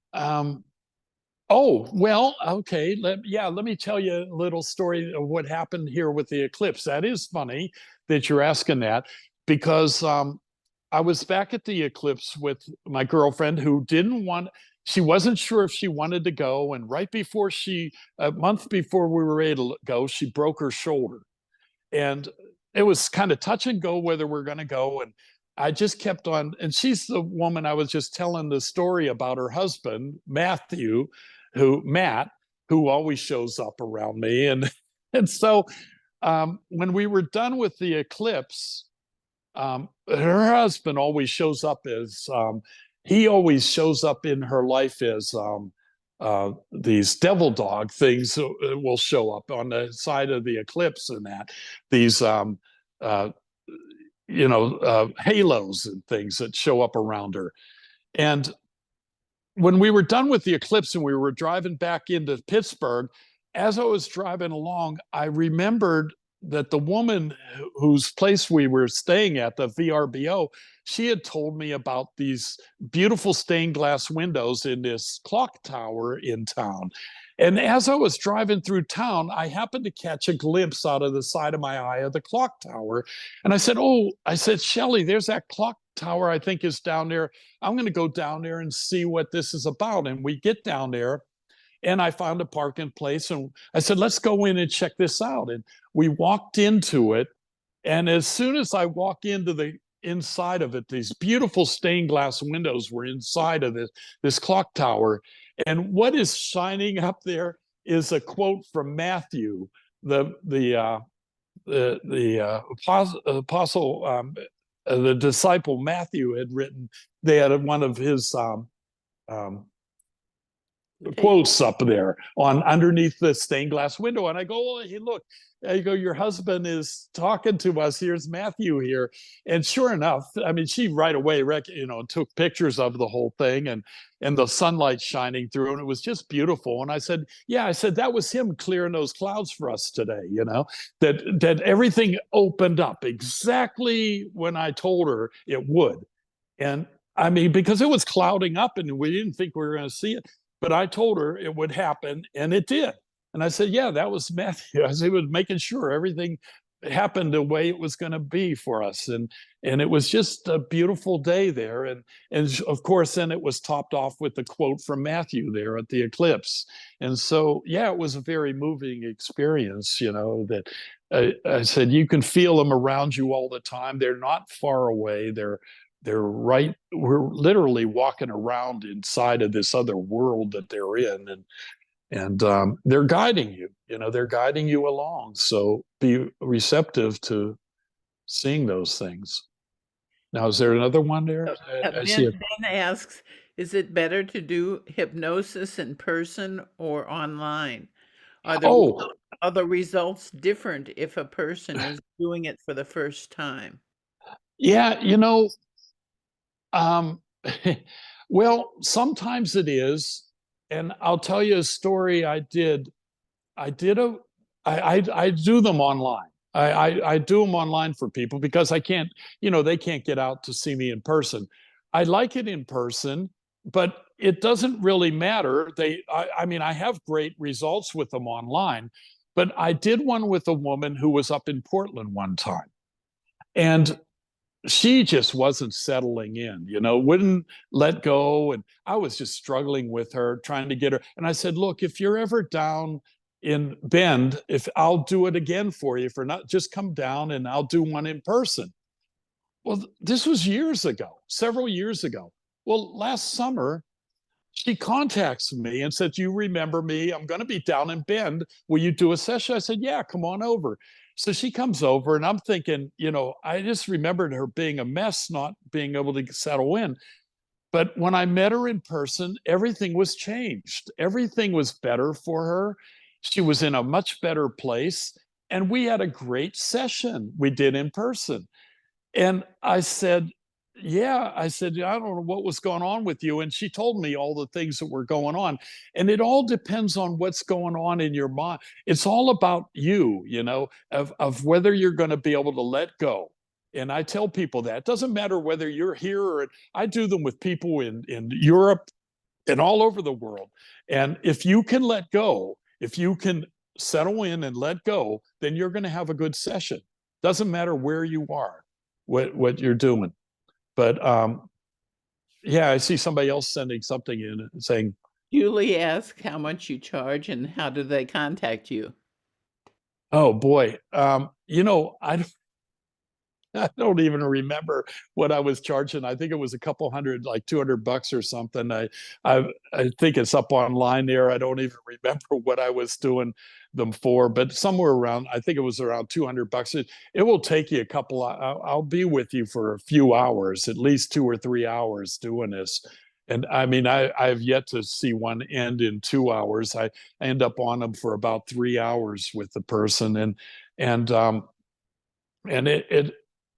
Oh, well, okay. Let me tell you a little story of what happened here with the eclipse. That is funny that you're asking that, because I was back at the eclipse with my girlfriend, who she wasn't sure if she wanted to go. And right before a month before we were ready to go, she broke her shoulder. And it was kind of touch and go whether we're going to go. And I just kept on, and she's the woman I was just telling the story about, her husband, Matt, who always shows up around me. And so when we were done with the eclipse, her husband always shows up as, he always shows up in her life as these devil dog things will show up on the side of the eclipse, and these halos and things that show up around her. And when we were done with the eclipse and we were driving back into Pittsburgh, as I was driving along, I remembered that the woman whose place we were staying at, the VRBO, she had told me about these beautiful stained glass windows in this clock tower in town. And as I was driving through town, I happened to catch a glimpse out of the side of my eye of the clock tower. And I said, Shelley, there's that clock tower I think is down there. I'm going to go down there and see what this is about. And we get down there, and I found a parking place, and I said, let's go in and check this out. And we walked into it. And as soon as I walk into the inside of it, these beautiful stained glass windows were inside of this clock tower. And what is shining up there is a quote from Matthew, the apostle, the disciple Matthew had written. They had one of his quotes up there on underneath the stained glass window. And I go, oh, hey, look, I go, your husband is talking to us. Here's Matthew here. And sure enough, I mean, she right away, took pictures of the whole thing, and the sunlight shining through. And it was just beautiful. And I said, that was him clearing those clouds for us today, that everything opened up exactly when I told her it would. And I mean, because it was clouding up and we didn't think we were going to see it. But I told her it would happen, and it did. And I said, yeah, that was Matthew. I said, he was making sure everything happened the way it was going to be for us. And it was just a beautiful day there. And of course, then it was topped off with the quote from Matthew there at the eclipse. And so, yeah, it was a very moving experience, that I said, you can feel them around you all the time. They're not far away. They're right. We're literally walking around inside of this other world that they're in, and they're guiding you. They're guiding you along. So be receptive to seeing those things. Now, is there another one there? I see it. Ben asks, is it better to do hypnosis in person or online? Are the results different if a person is doing it for the first time? Yeah, well, sometimes it is. And I'll tell you a story I do them online. I do them online for people because I can't, they can't get out to see me in person. I like it in person, but it doesn't really matter. I mean, I have great results with them online, but I did one with a woman who was up in Portland one time, and she just wasn't settling in, wouldn't let go. And I was just struggling with her, trying to get her. And I said, look, if you're ever down in Bend, if I'll do it again for you, for not just come down and I'll do one in person. Well, this was years ago, several years ago. Well, last summer, she contacts me and said, you remember me? I'm going to be down in Bend. Will you do a session? I said, yeah, come on over. So she comes over, and I'm thinking, I just remembered her being a mess, not being able to settle in. But when I met her in person, everything was changed. Everything was better for her. She was in a much better place. And we had a great session we did in person. And I said, yeah, I said, I don't know what was going on with you. And she told me all the things that were going on. And it all depends on what's going on in your mind. It's all about you, of whether you're going to be able to let go. And I tell people that it doesn't matter whether you're here or I do them with people in Europe and all over the world. And if you can let go, if you can settle in and let go, then you're going to have a good session. Doesn't matter where you are, what you're doing. But yeah, I see somebody else sending something in saying, Julie asked how much you charge and how do they contact you? oh boy, I don't even remember what I was charging. I think it was a couple hundred, like $200 or something. I think it's up online there. I don't even remember what I was doing them for, but somewhere around, I think it was around $200. It will take you a couple. I'll be with you for a few hours, at least 2 or 3 hours doing this. And I mean, I've yet to see one end in 2 hours. I end up on them for about 3 hours with the person, and They can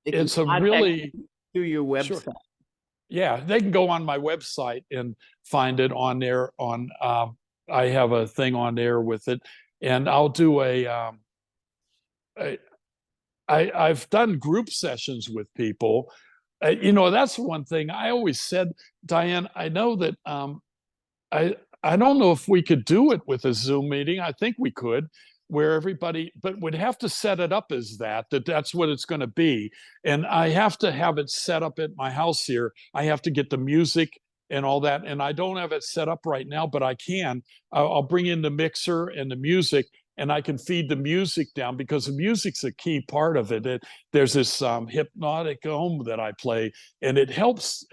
it's a contact really you through your sure. website. Yeah, they can go on my website and find it on there. I have a thing on there with it, and I'll do I've done group sessions with people. That's one thing I always said, Diane. I know that I don't know if we could do it with a Zoom meeting. I think we could, where everybody, but would have to set it up as that's what it's going to be. And I have to have it set up at my house here. I have to get the music and all that. And I don't have it set up right now, but I can. I'll bring in the mixer and the music, and I can feed the music down because the music's a key part of it. There's this hypnotic home that I play, and it helps.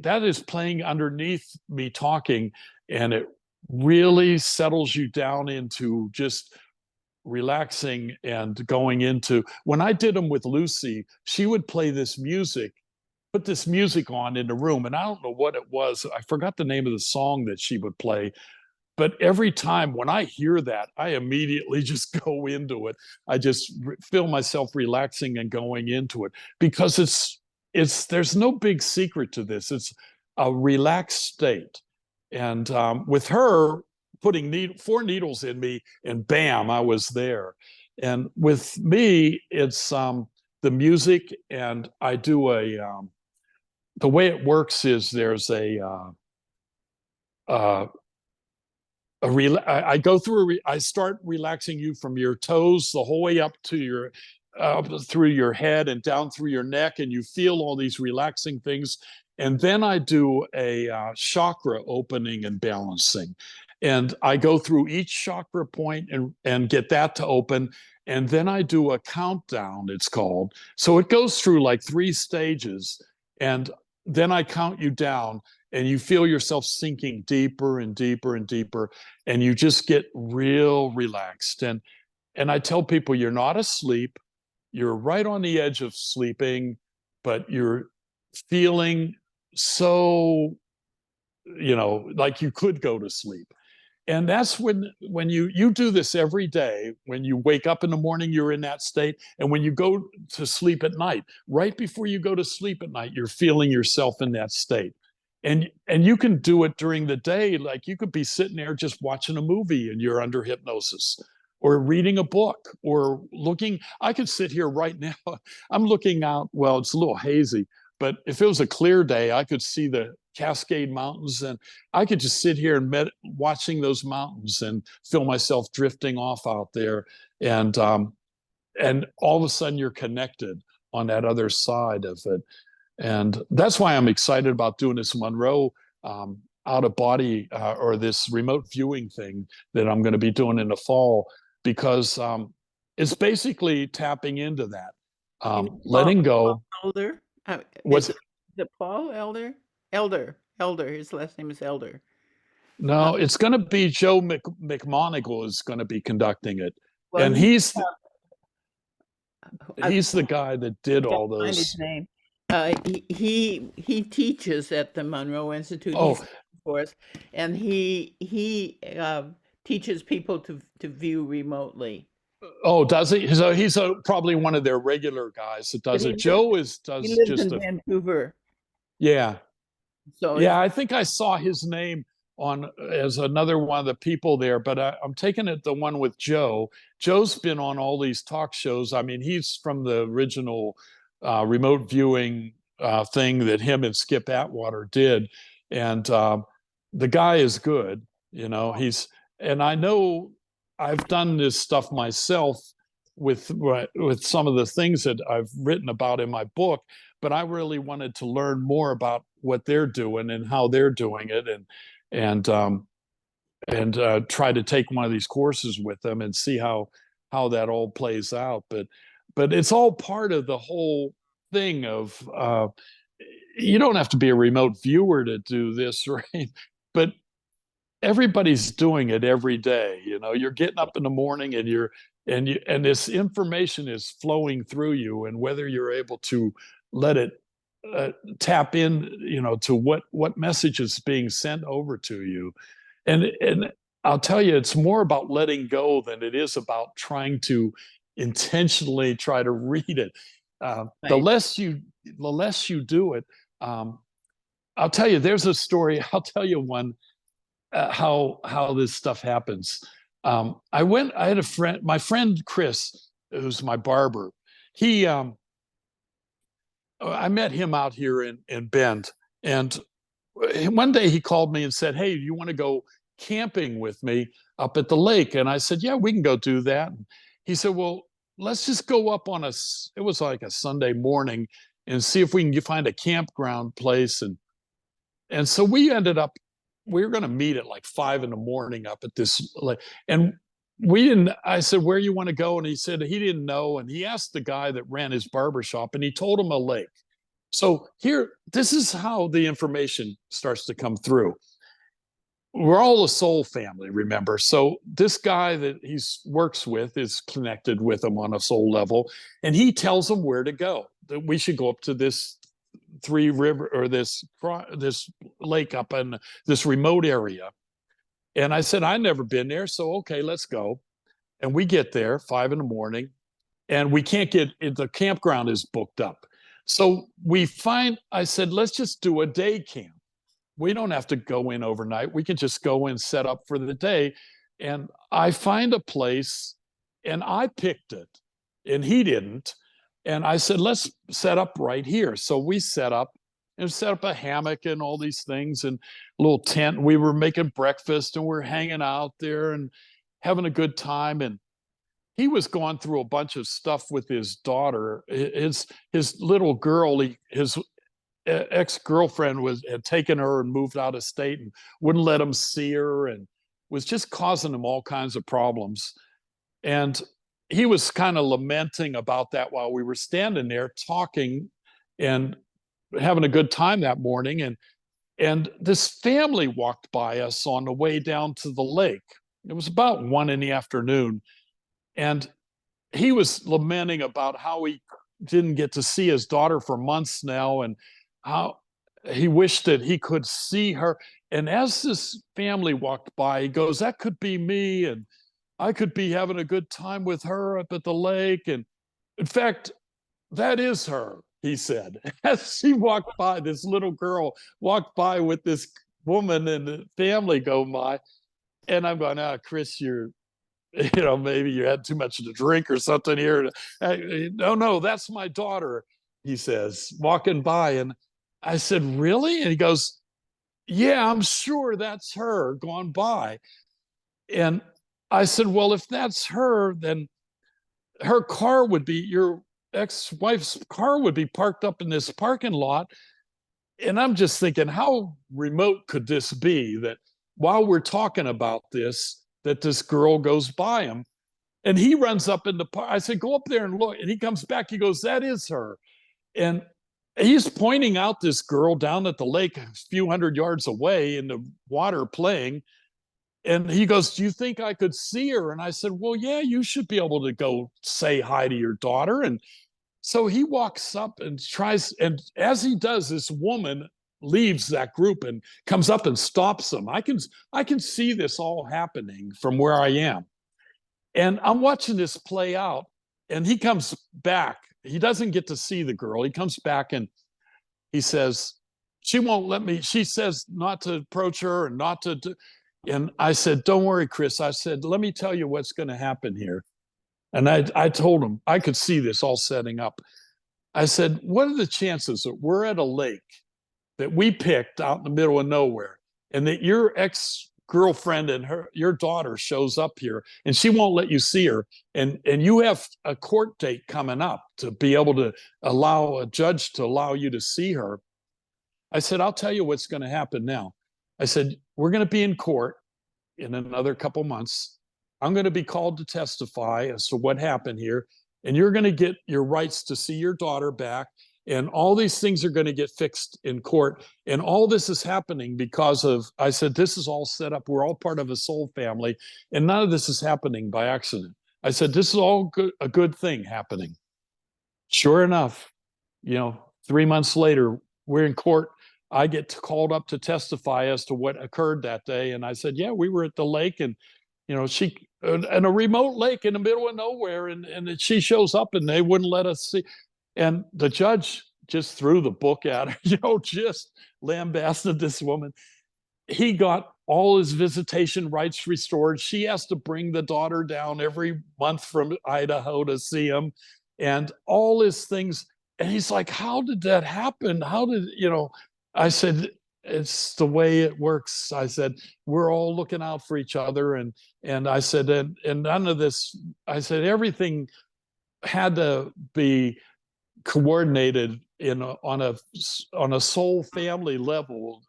That is playing underneath me talking, and it really settles you down into just relaxing and going into. When I did them with Lucy, she would play this music, put this music on in the room, and I don't know what it was. I forgot the name of the song that she would play, but every time when I hear that, I immediately just go into it. I just feel myself relaxing and going into it because there's no big secret to this. It's a relaxed state. And with her putting 4 needles in me, and bam, I was there. And with me, it's the music, and I do the way it works is there's I go through, I start relaxing you from your toes the whole way up to your, through your head and down through your neck, and you feel all these relaxing things. And then I do a chakra opening and balancing. And I go through each chakra point and get that to open. And then I do a countdown, it's called. So it goes through like 3 stages. And then I count you down, and you feel yourself sinking deeper and deeper and deeper. And you just get real relaxed. And I tell people, you're not asleep. You're right on the edge of sleeping, but you're feeling so, like you could go to sleep. And that's when you do this every day. When you wake up in the morning, you're in that state. And when you go to sleep at night, right before you go to sleep at night, you're feeling yourself in that state. And you can do it during the day. Like you could be sitting there just watching a movie and you're under hypnosis. or reading a book or looking. I could sit here right now. I'm looking out. Well, it's a little hazy, but if it was a clear day, I could see the Cascade Mountains, and I could just sit here and watching those mountains and feel myself drifting off out there. And all of a sudden you're connected on that other side of it. And that's why I'm excited about doing this Monroe out of body or this remote viewing thing that I'm going to be doing in the fall, because it's basically tapping into that, letting go. Elder? What's Is it Paul Elder? Elder. His last name is Elder. No, it's going to be Joe McMonagle is going to be conducting it. Well, And he's the guy that did all find those. his name. He teaches at the Monroe Institute. Oh, He's for us, and he teaches people to view remotely. Oh, does he? So he's probably one of their regular guys that does it. Joe does he lives just in Vancouver. Yeah. So Yeah, I think I saw his name on as another one of the people there, but I'm taking it the one with Joe. Joe's been on all these talk shows. I mean, he's from the original remote viewing thing that him and Skip Atwater did, and the guy is good. You know, and I know I've done this stuff myself with some of the things that I've written about in my book, but I really wanted to learn more about what they're doing and how they're doing it, and try to take one of these courses with them and see how that all plays out. But it's all part of the whole thing of you don't have to be a remote viewer to do this, right? But everybody's doing it every day. You know, you're getting up in the morning and this information is flowing through you, and whether you're able to let it tap in, you know, to what message is being sent over to you. And I'll tell you, it's more about letting go than it is about trying to intentionally try to read it. The less you do it, I'll tell you, there's a story. I'll tell you one, how this stuff happens. I had a friend, my friend Chris, who's my barber. I met him out here in Bend, and one day he called me and said, "Hey, you want to go camping with me up at the lake?" And I said, "Yeah, we can go do that." And he said, "Well, let's just go up on it was like a Sunday morning, and see if we can find a campground place." And so we were going to meet at like 5 a.m. up at this lake. And I said, "Where you want to go?" And he said he didn't know. And he asked the guy that ran his barbershop, and he told him a lake. So this is how the information starts to come through. We're all a soul family, remember? So this guy that he works with is connected with him on a soul level, and he tells him where to go. That we should go up to this this lake up in this remote area. And I said, "I've never been there, so okay, let's go." And we get there 5 a.m, and we can't the campground is booked up. So I said, "Let's just do a day camp. We don't have to go in overnight. We can just go and set up for the day." And I find a place, and I picked it, and he didn't. And I said, "Let's set up right here." So we set up a hammock and all these things and a little tent. We were making breakfast, and we're hanging out there and having a good time. And he was going through a bunch of stuff with his daughter. His little girl, his ex-girlfriend had taken her and moved out of state and wouldn't let him see her, and was just causing him all kinds of problems. And he was kind of lamenting about that while we were standing there talking and having a good time that morning. And this family walked by us on the way down to the lake. It was about 1 p.m. And he was lamenting about how he didn't get to see his daughter for months now, and how he wished that he could see her. And as this family walked by, he goes, "That could be me, and I could be having a good time with her up at the lake. And in fact, that is her," he said. As she walked by, this little girl walked by with this woman and the family go by. And I'm going, "Oh, Chris, you're maybe you had too much to drink or something here. No, that's my daughter, he says, walking by. And I said, really? And he goes, yeah, I'm sure that's her going by. And I said, well, if that's her, then her car would be, your ex-wife's car would be parked up in this parking lot. And I'm just thinking, how remote could this be that while we're talking about this, that this girl goes by him? And he runs up in the park. I said, go up there and look. And he comes back. He goes, that is her. And he's pointing out this girl down at the lake a few hundred yards away in the water playing. And he goes, do you think I could see her? And I said, well, yeah, you should be able to go say hi to your daughter. And so he walks up and tries, and as he does, this woman leaves that group and comes up and stops him. I can see this all happening from where I am. And I'm watching this play out, and he comes back. He doesn't get to see the girl. He comes back and he says, she won't let me. She says not to approach her and not to do. And I said, don't worry, Chris. I said, let me tell you what's going to happen here. And I told him I could see this all setting up. I said, what are the chances that we're at a lake that we picked out in the middle of nowhere, and that your ex-girlfriend and your daughter shows up here and she won't let you see her, and you have a court date coming up to be able to allow a judge to allow you to see her? I said, I'll tell you what's going to happen now. I said, we're going to be in court in another couple months. I'm going to be called to testify as to what happened here, and you're going to get your rights to see your daughter back, and all these things are going to get fixed in court. And all this is happening because of, I said, this is all set up. We're all part of a soul family, and none of this is happening by accident. I said, this is all good, a good thing happening. Sure enough, 3 months later, we're in court. I get called up to testify as to what occurred that day. And I said, yeah, we were at the lake, and she in a remote lake in the middle of nowhere, and she shows up and they wouldn't let us see. And the judge just threw the book at her, just lambasted this woman. He got all his visitation rights restored. She has to bring the daughter down every month from Idaho to see him, and all his things. And he's like, how did that happen? How did, I said, it's the way it works. I said, we're all looking out for each other. And I said, and none of this, I said, everything had to be coordinated on a soul family level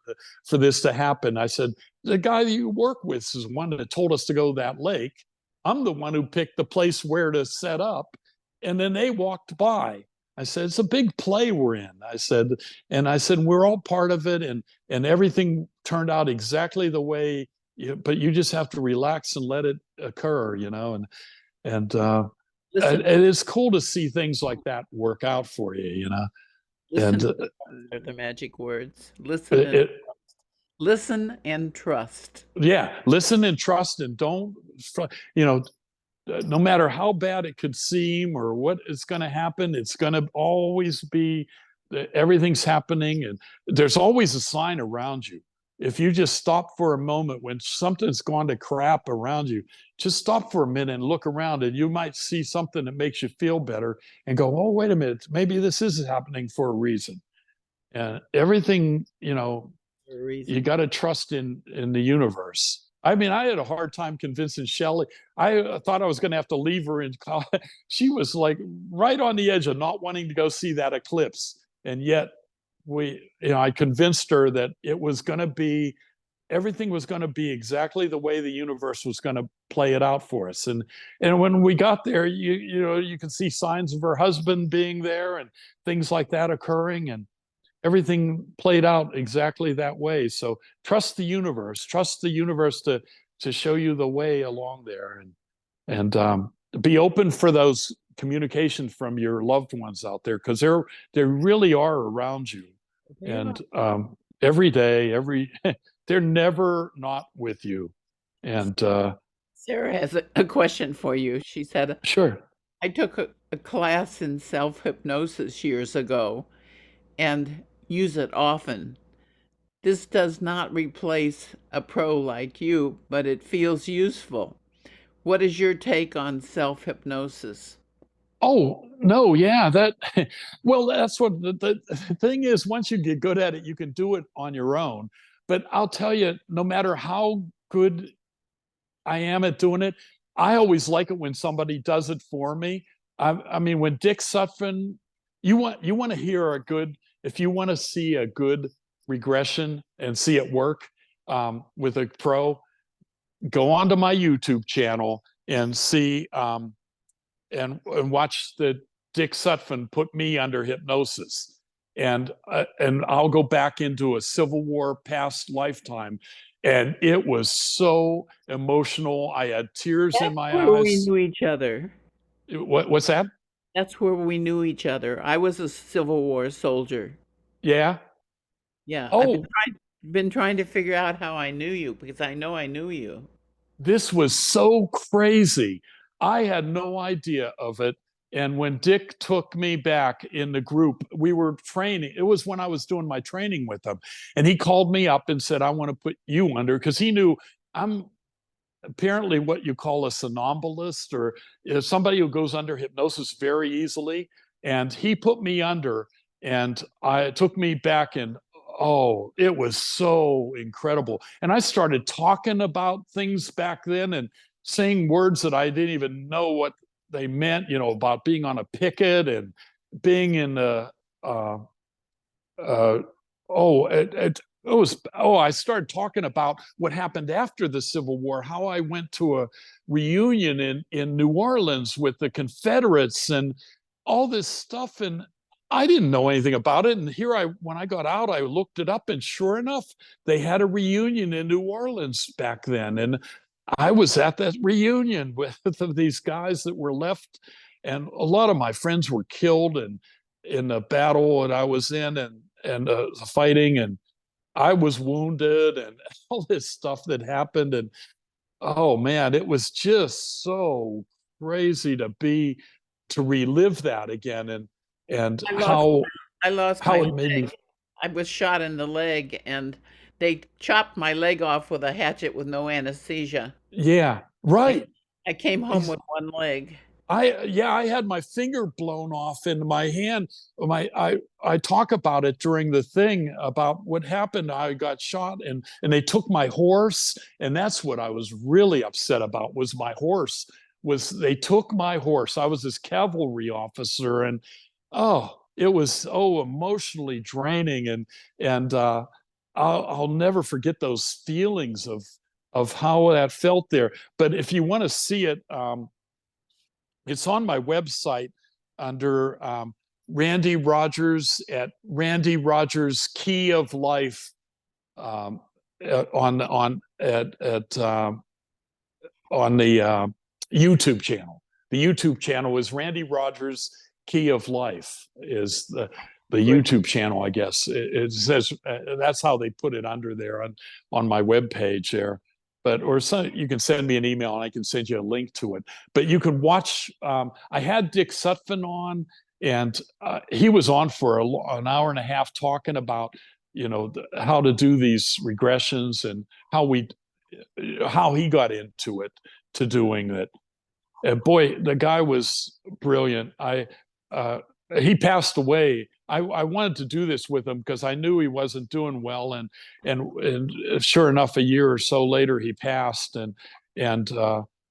for this to happen. I said, the guy that you work with is the one that told us to go to that lake. I'm the one who picked the place where to set up. And then they walked by. I said, it's a big play we're in. I said, we're all part of it, and everything turned out exactly the way, but you just have to relax and let it occur, and Listen, it is cool to see things like that work out for you, listen and are the magic words. Listen and trust. yeah, listen and trust, and don't, no matter how bad it could seem or what is going to happen, it's going to always be, everything's happening, and there's always a sign around you. If you just stop for a moment when something's gone to crap around you, just stop for a minute and look around, and you might see something that makes you feel better and go, oh, wait a minute, maybe this is happening for a reason. And everything, you got to trust in the universe. I mean, I had a hard time convincing Shelley. I thought I was going to have to leave her in college. She was like right on the edge of not wanting to go see that eclipse. And yet I convinced her that it was going to be, everything was going to be exactly the way the universe was going to play it out for us. And when we got there, you can see signs of her husband being there and things like that occurring, and everything played out exactly that way. So trust the universe to show you the way along there, and be open for those communications from your loved ones out there, because they really are around you. And every day, they're never not with you. And Sarah has a question for you. She said, sure. I took a class in self-hypnosis years ago and use it often. This does not replace a pro like you, but it feels useful. What is your take on self-hypnosis? Oh, no, yeah, that, well, that's what the thing is. Once you get good at it, you can do it on your own. But I'll tell you, no matter how good I am at doing it, I always like it when somebody does it for me. I mean, when Dick Stuphen, you want to hear a good, if you want to see a good regression and see it work with a pro, go onto my YouTube channel and see and watch the Dick Stuphen put me under hypnosis, and I'll go back into a Civil War past lifetime, and it was so emotional. I had tears in That's my where we eyes. knew each other. What's that? That's where we knew each other. I was a Civil War soldier. Yeah. Yeah, I've Oh, been trying to figure out how I knew you because I know I knew you. this was so crazy. I had no idea of it. And when Dick took me back in the group, we were training. It was when I was doing my training with him. And he called me up and said, I want to put you under, because he knew I'm apparently what you call a somnambulist, or somebody who goes under hypnosis very easily. And he put me under, and I took me back, and oh, it was so incredible. And I started talking about things back then and saying words that I didn't even know what they meant, about being on a picket and being in a uh, oh, it was, I started talking about what happened after the Civil War, how I went to a reunion in New Orleans with the Confederates and all this stuff. And I didn't know anything about it. And when I got out, I looked it up, and sure enough, they had a reunion in New Orleans back then. And I was at that reunion with these guys that were left, and a lot of my friends were killed and in the battle that I was in, and fighting, and I was wounded, and all this stuff that happened. And oh man, it was just so crazy to relive that again, and I lost how I lost my how it made me. leg. I was shot in the leg and they chopped my leg off with a hatchet with no anesthesia. Yeah, I right. I came home with one leg. I had my finger blown off in my hand. I talk about it during the thing about what happened. I got shot, and they took my horse, and that's what I was really upset about, was my horse. Was they took my horse. I was this cavalry officer, and oh, it was so emotionally draining, and I'll never forget those feelings of how that felt there. But if you want to see it, it's on my website under Randy Rogers, at Randy Rogers Key of Life, on the YouTube channel. The YouTube channel is Randy Rogers Key of Life, is the YouTube channel, I guess. It says that's how they put it under there on my webpage there. But you can send me an email and I can send you a link to it. But you can watch. I had Dick Stuphen on, and he was on for an hour and a half talking about how to do these regressions, and how he got into it, to doing it. And boy, the guy was brilliant. He passed away. I wanted to do this with him because I knew he wasn't doing well, and sure enough, a year or so later, he passed. And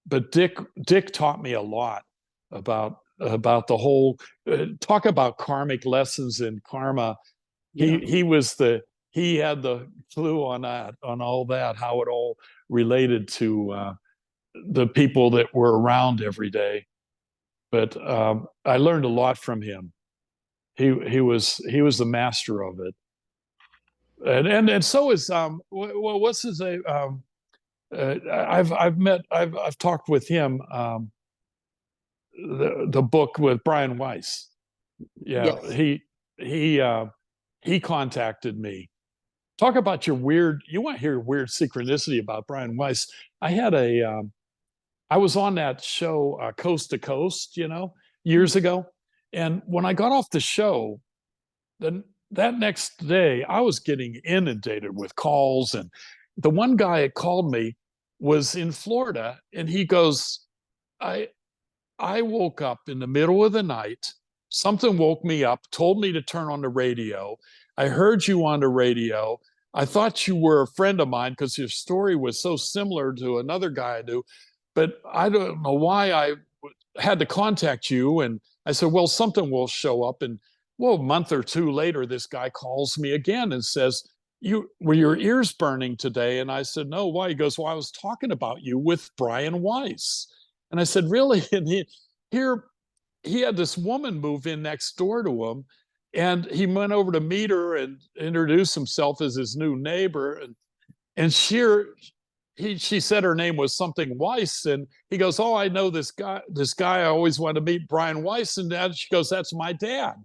but Dick taught me a lot about the whole, talk about karmic lessons in karma. Yeah. He had the clue on that, on all that, how it all related to the people that were around every day. But I learned a lot from him. He was the master of it, and so is well, what's his name? I've talked with him. The book with Brian Weiss. Yeah, Yes. he contacted me. Talk about your weird. You want to hear weird synchronicity about Brian Weiss? I was on that show, Coast to Coast, years ago. And when I got off the show, then that next day, I was getting inundated with calls. And the one guy had called me, was in Florida, and he goes, I woke up in the middle of the night. Something woke me up, told me to turn on the radio. I heard you on the radio. I thought you were a friend of mine because your story was so similar to another guy I knew, but I don't know why I had to contact you. And I said, well, something will show up. And well, a month or two later, this guy calls me again and says, were your ears burning today? And I said, no, why? He goes, well, I was talking about you with Brian Weiss. And I said, really? And he had this woman move in next door to him, and he went over to meet her and introduce himself as his new neighbor. And she said her name was something Weiss, and he goes, oh, I know this guy. I always wanted to meet Brian Weiss. And she goes, that's my dad.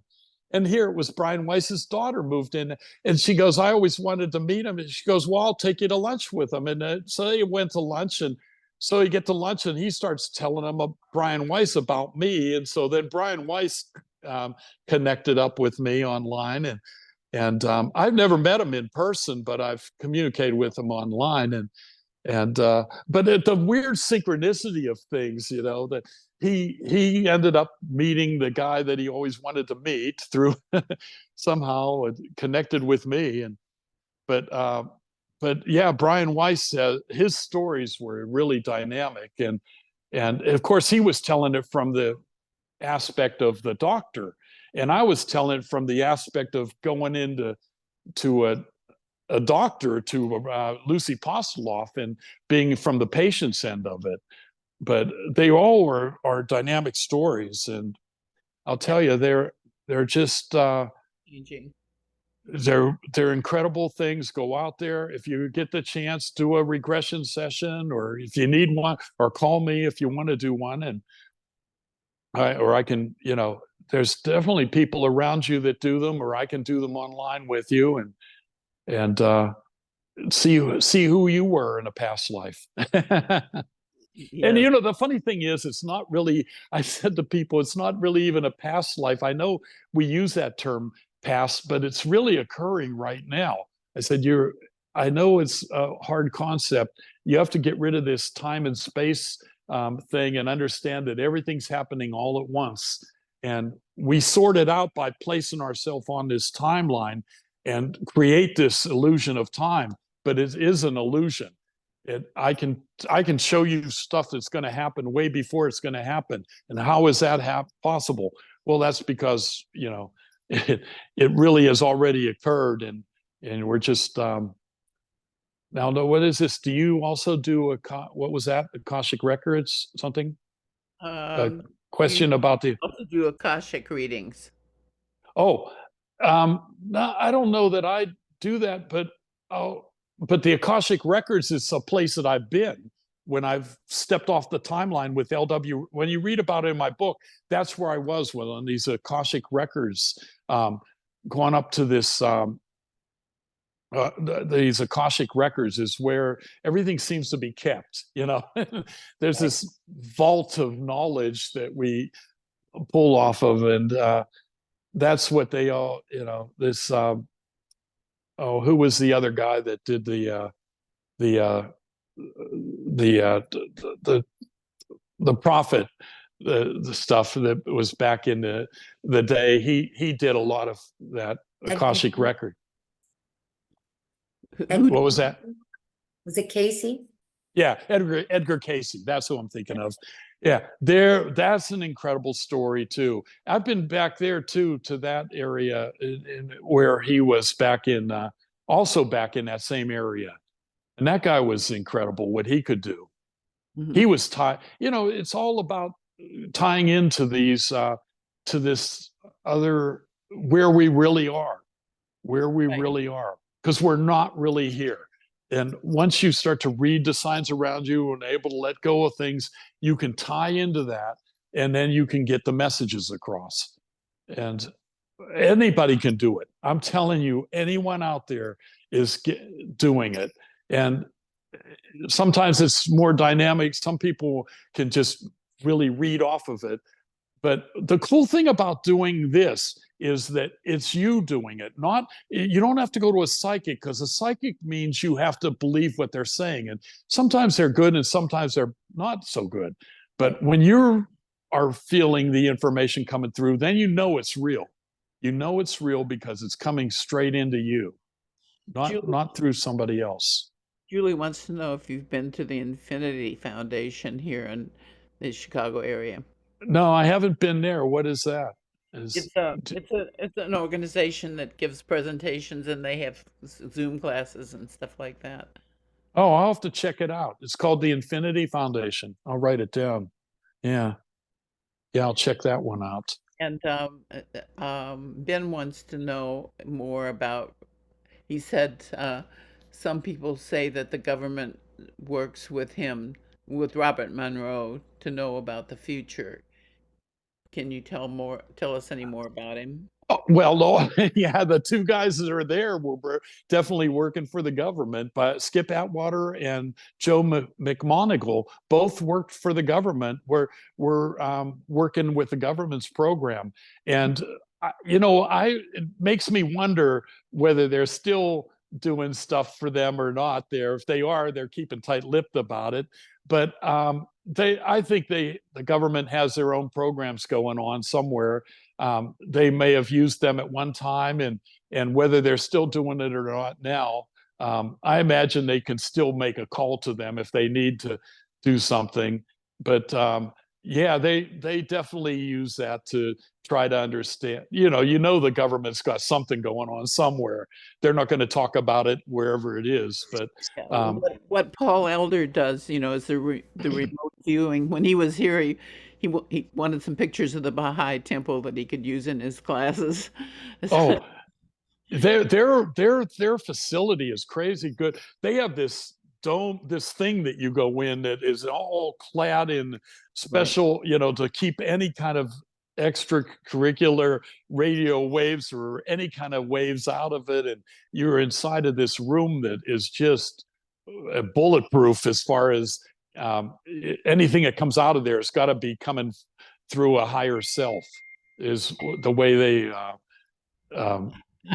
And here it was Brian Weiss's daughter moved in, and she goes, I always wanted to meet him. And she goes, well, I'll take you to lunch with him. And so they went to lunch, and so he get to lunch, and he starts telling him Brian Weiss about me. And so then Brian Weiss connected up with me online, and I've never met him in person, but I've communicated with him online. But the weird synchronicity of things, that he ended up meeting the guy that he always wanted to meet through somehow connected with me. But yeah, Brian Weiss, his stories were really dynamic. And of course, he was telling it from the aspect of the doctor. And I was telling it from the aspect of going into a doctor, to Lucy Postloff, and being from the patient's end of it. But they all are dynamic stories. And I'll tell you, they're just changing. They're incredible things. Go out there. If you get the chance, do a regression session, or if you need one, or call me if you want to do one. And I can, there's definitely people around you that do them, or I can do them online with you and see who you were in a past life. Yes. And the funny thing is, it's not really, I said to people, it's not really even a past life. I know we use that term past, but it's really occurring right now. I said, I know it's a hard concept. You have to get rid of this time and space thing and understand that everything's happening all at once. And we sort it out by placing ourselves on this timeline and create this illusion of time, but it is an illusion. I can show you stuff that's going to happen way before it's going to happen. And how is that possible? Well, that's because, it really has already occurred. And we're just, now, what is this? Do you also do what was that? Akashic Records, something? A question about the... also do Akashic readings. Oh, no, I don't know that I do that, but the Akashic Records is a place that I've been when I've stepped off the timeline with LW. When you read about it in my book, that's where I was on these Akashic Records, going up to this, these Akashic Records is where everything seems to be kept, There's this vault of knowledge that we pull off of, and that's what they all, this, who was the other guy that did the prophet, the stuff that was back in the day. He did a lot of that Akashic record. What was that? Was it Casey? Yeah, Edgar Casey. That's who I'm thinking of. Yeah, that's an incredible story too. I've been back there too, to that area where he was also back in that same area. And that guy was incredible, what he could do. Mm-hmm. He was it's all about tying into these, to this other, where we really are, because we're not really here. And once you start to read the signs around you and able to let go of things, you can tie into that, and then you can get the messages across. And anybody can do it. I'm telling you, anyone out there is doing it. And sometimes it's more dynamic. Some people can just really read off of it. But the cool thing about doing this is that it's you doing it. Not, you don't have to go to a psychic, because a psychic means you have to believe what they're saying. And sometimes they're good and sometimes they're not so good. But when you are feeling the information coming through, then you know it's real. You know it's real because it's coming straight into you, not through somebody else. Julie wants to know if you've been to the Infinity Foundation here in the Chicago area. No, I haven't been there. What is that? It's an organization that gives presentations, and they have Zoom classes and stuff like that. Oh, I'll have to check it out. It's called the Infinity Foundation. I'll write it down. Yeah. Yeah, I'll check that one out. And Ben wants to know more about, he said, some people say that the government works with him, with Robert Monroe, to know about the future. Can you tell us any more about him? Oh, well, no, yeah, the two guys that are there were definitely working for the government, but Skip Atwater and Joe McMoneagle both worked for the government. Were working with the government's program. And it makes me wonder whether they're still doing stuff for them or not. If they are, they're keeping tight-lipped about it. But I think the government has their own programs going on somewhere. They may have used them at one time, and whether they're still doing it or not now, I imagine they can still make a call to them if they need to do something. But yeah, they definitely use that to try to understand. The government's got something going on somewhere. They're not going to talk about it wherever it is. But what Paul Elder does, is the remote viewing. When he was here, he wanted some pictures of the Baha'i temple that he could use in his classes. Oh, their facility is crazy good. They have this dome, this thing that you go in that is all clad in special, to keep any kind of extracurricular radio waves or any kind of waves out of it. And you're inside of this room that is just bulletproof as far as anything that comes out of there has got to be coming through a higher self, is the way they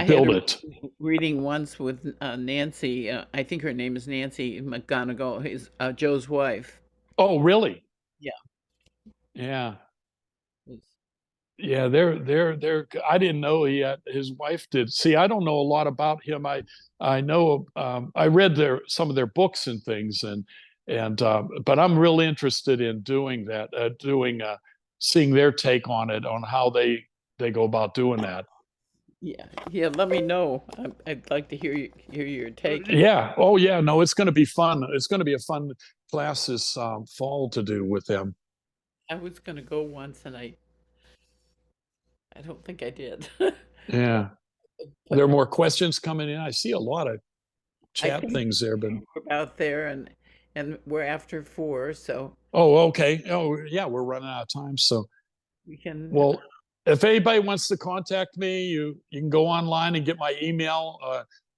build it. Reading once with Nancy, I think her name is Nancy McGonigal, his Joe's wife. Oh, really? Yeah. Yeah. Yeah, they're I didn't know his wife did. See, I don't know a lot about him. I know I read some of their books and things, but I'm really interested in doing that, seeing their take on it, on how they go about doing that. Yeah. Let me know. I'd like to hear your take. Yeah. Oh, yeah. No, it's going to be fun. It's going to be a fun class this fall to do with them. I was going to go once, and I don't think I did. Yeah. Are there more questions coming in? I see a lot of chat things there, but we're out there, and we're after 4, so. Oh, okay. Oh, yeah, we're running out of time, so we can. Well, if anybody wants to contact me, you can go online and get my email,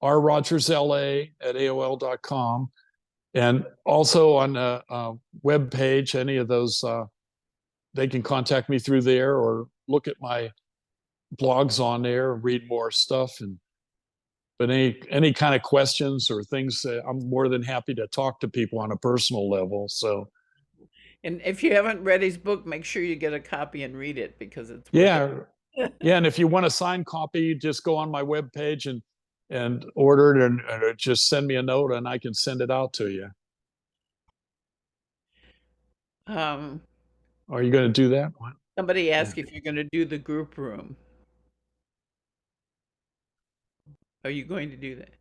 rrogersla@aol.com, and also on the web page, any of those, they can contact me through there or look at my blogs on there, read more stuff. But any kind of questions or things, I'm more than happy to talk to people on a personal level. So. And if you haven't read his book, make sure you get a copy and read it, because it's yeah. And if you want a signed copy, just go on my webpage and order it, and just send me a note and I can send it out to you. Are you going to do that? Somebody asked if you're going to do the group room. Are you going to do that?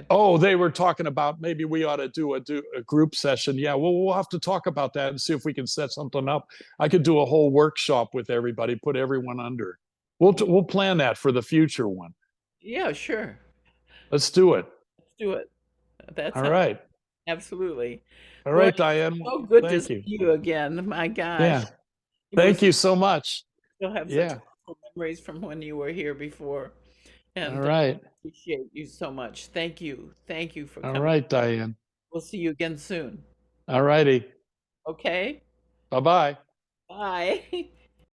Oh, they were talking about maybe we ought to do a group session. Yeah, well, we'll have to talk about that and see if we can set something up. I could do a whole workshop with everybody, put everyone under. We'll plan that for the future one. Yeah, sure. Let's do it. Let's do it. That's all right. Absolutely. All right, Diane. So good to see you again. My gosh. Yeah. Thank you so much. Still have such memories from when you were here before. And all right. Appreciate you so much. Thank you. Thank you for coming. All right, Diane. We'll see you again soon. All righty. Okay. Bye-bye. Bye.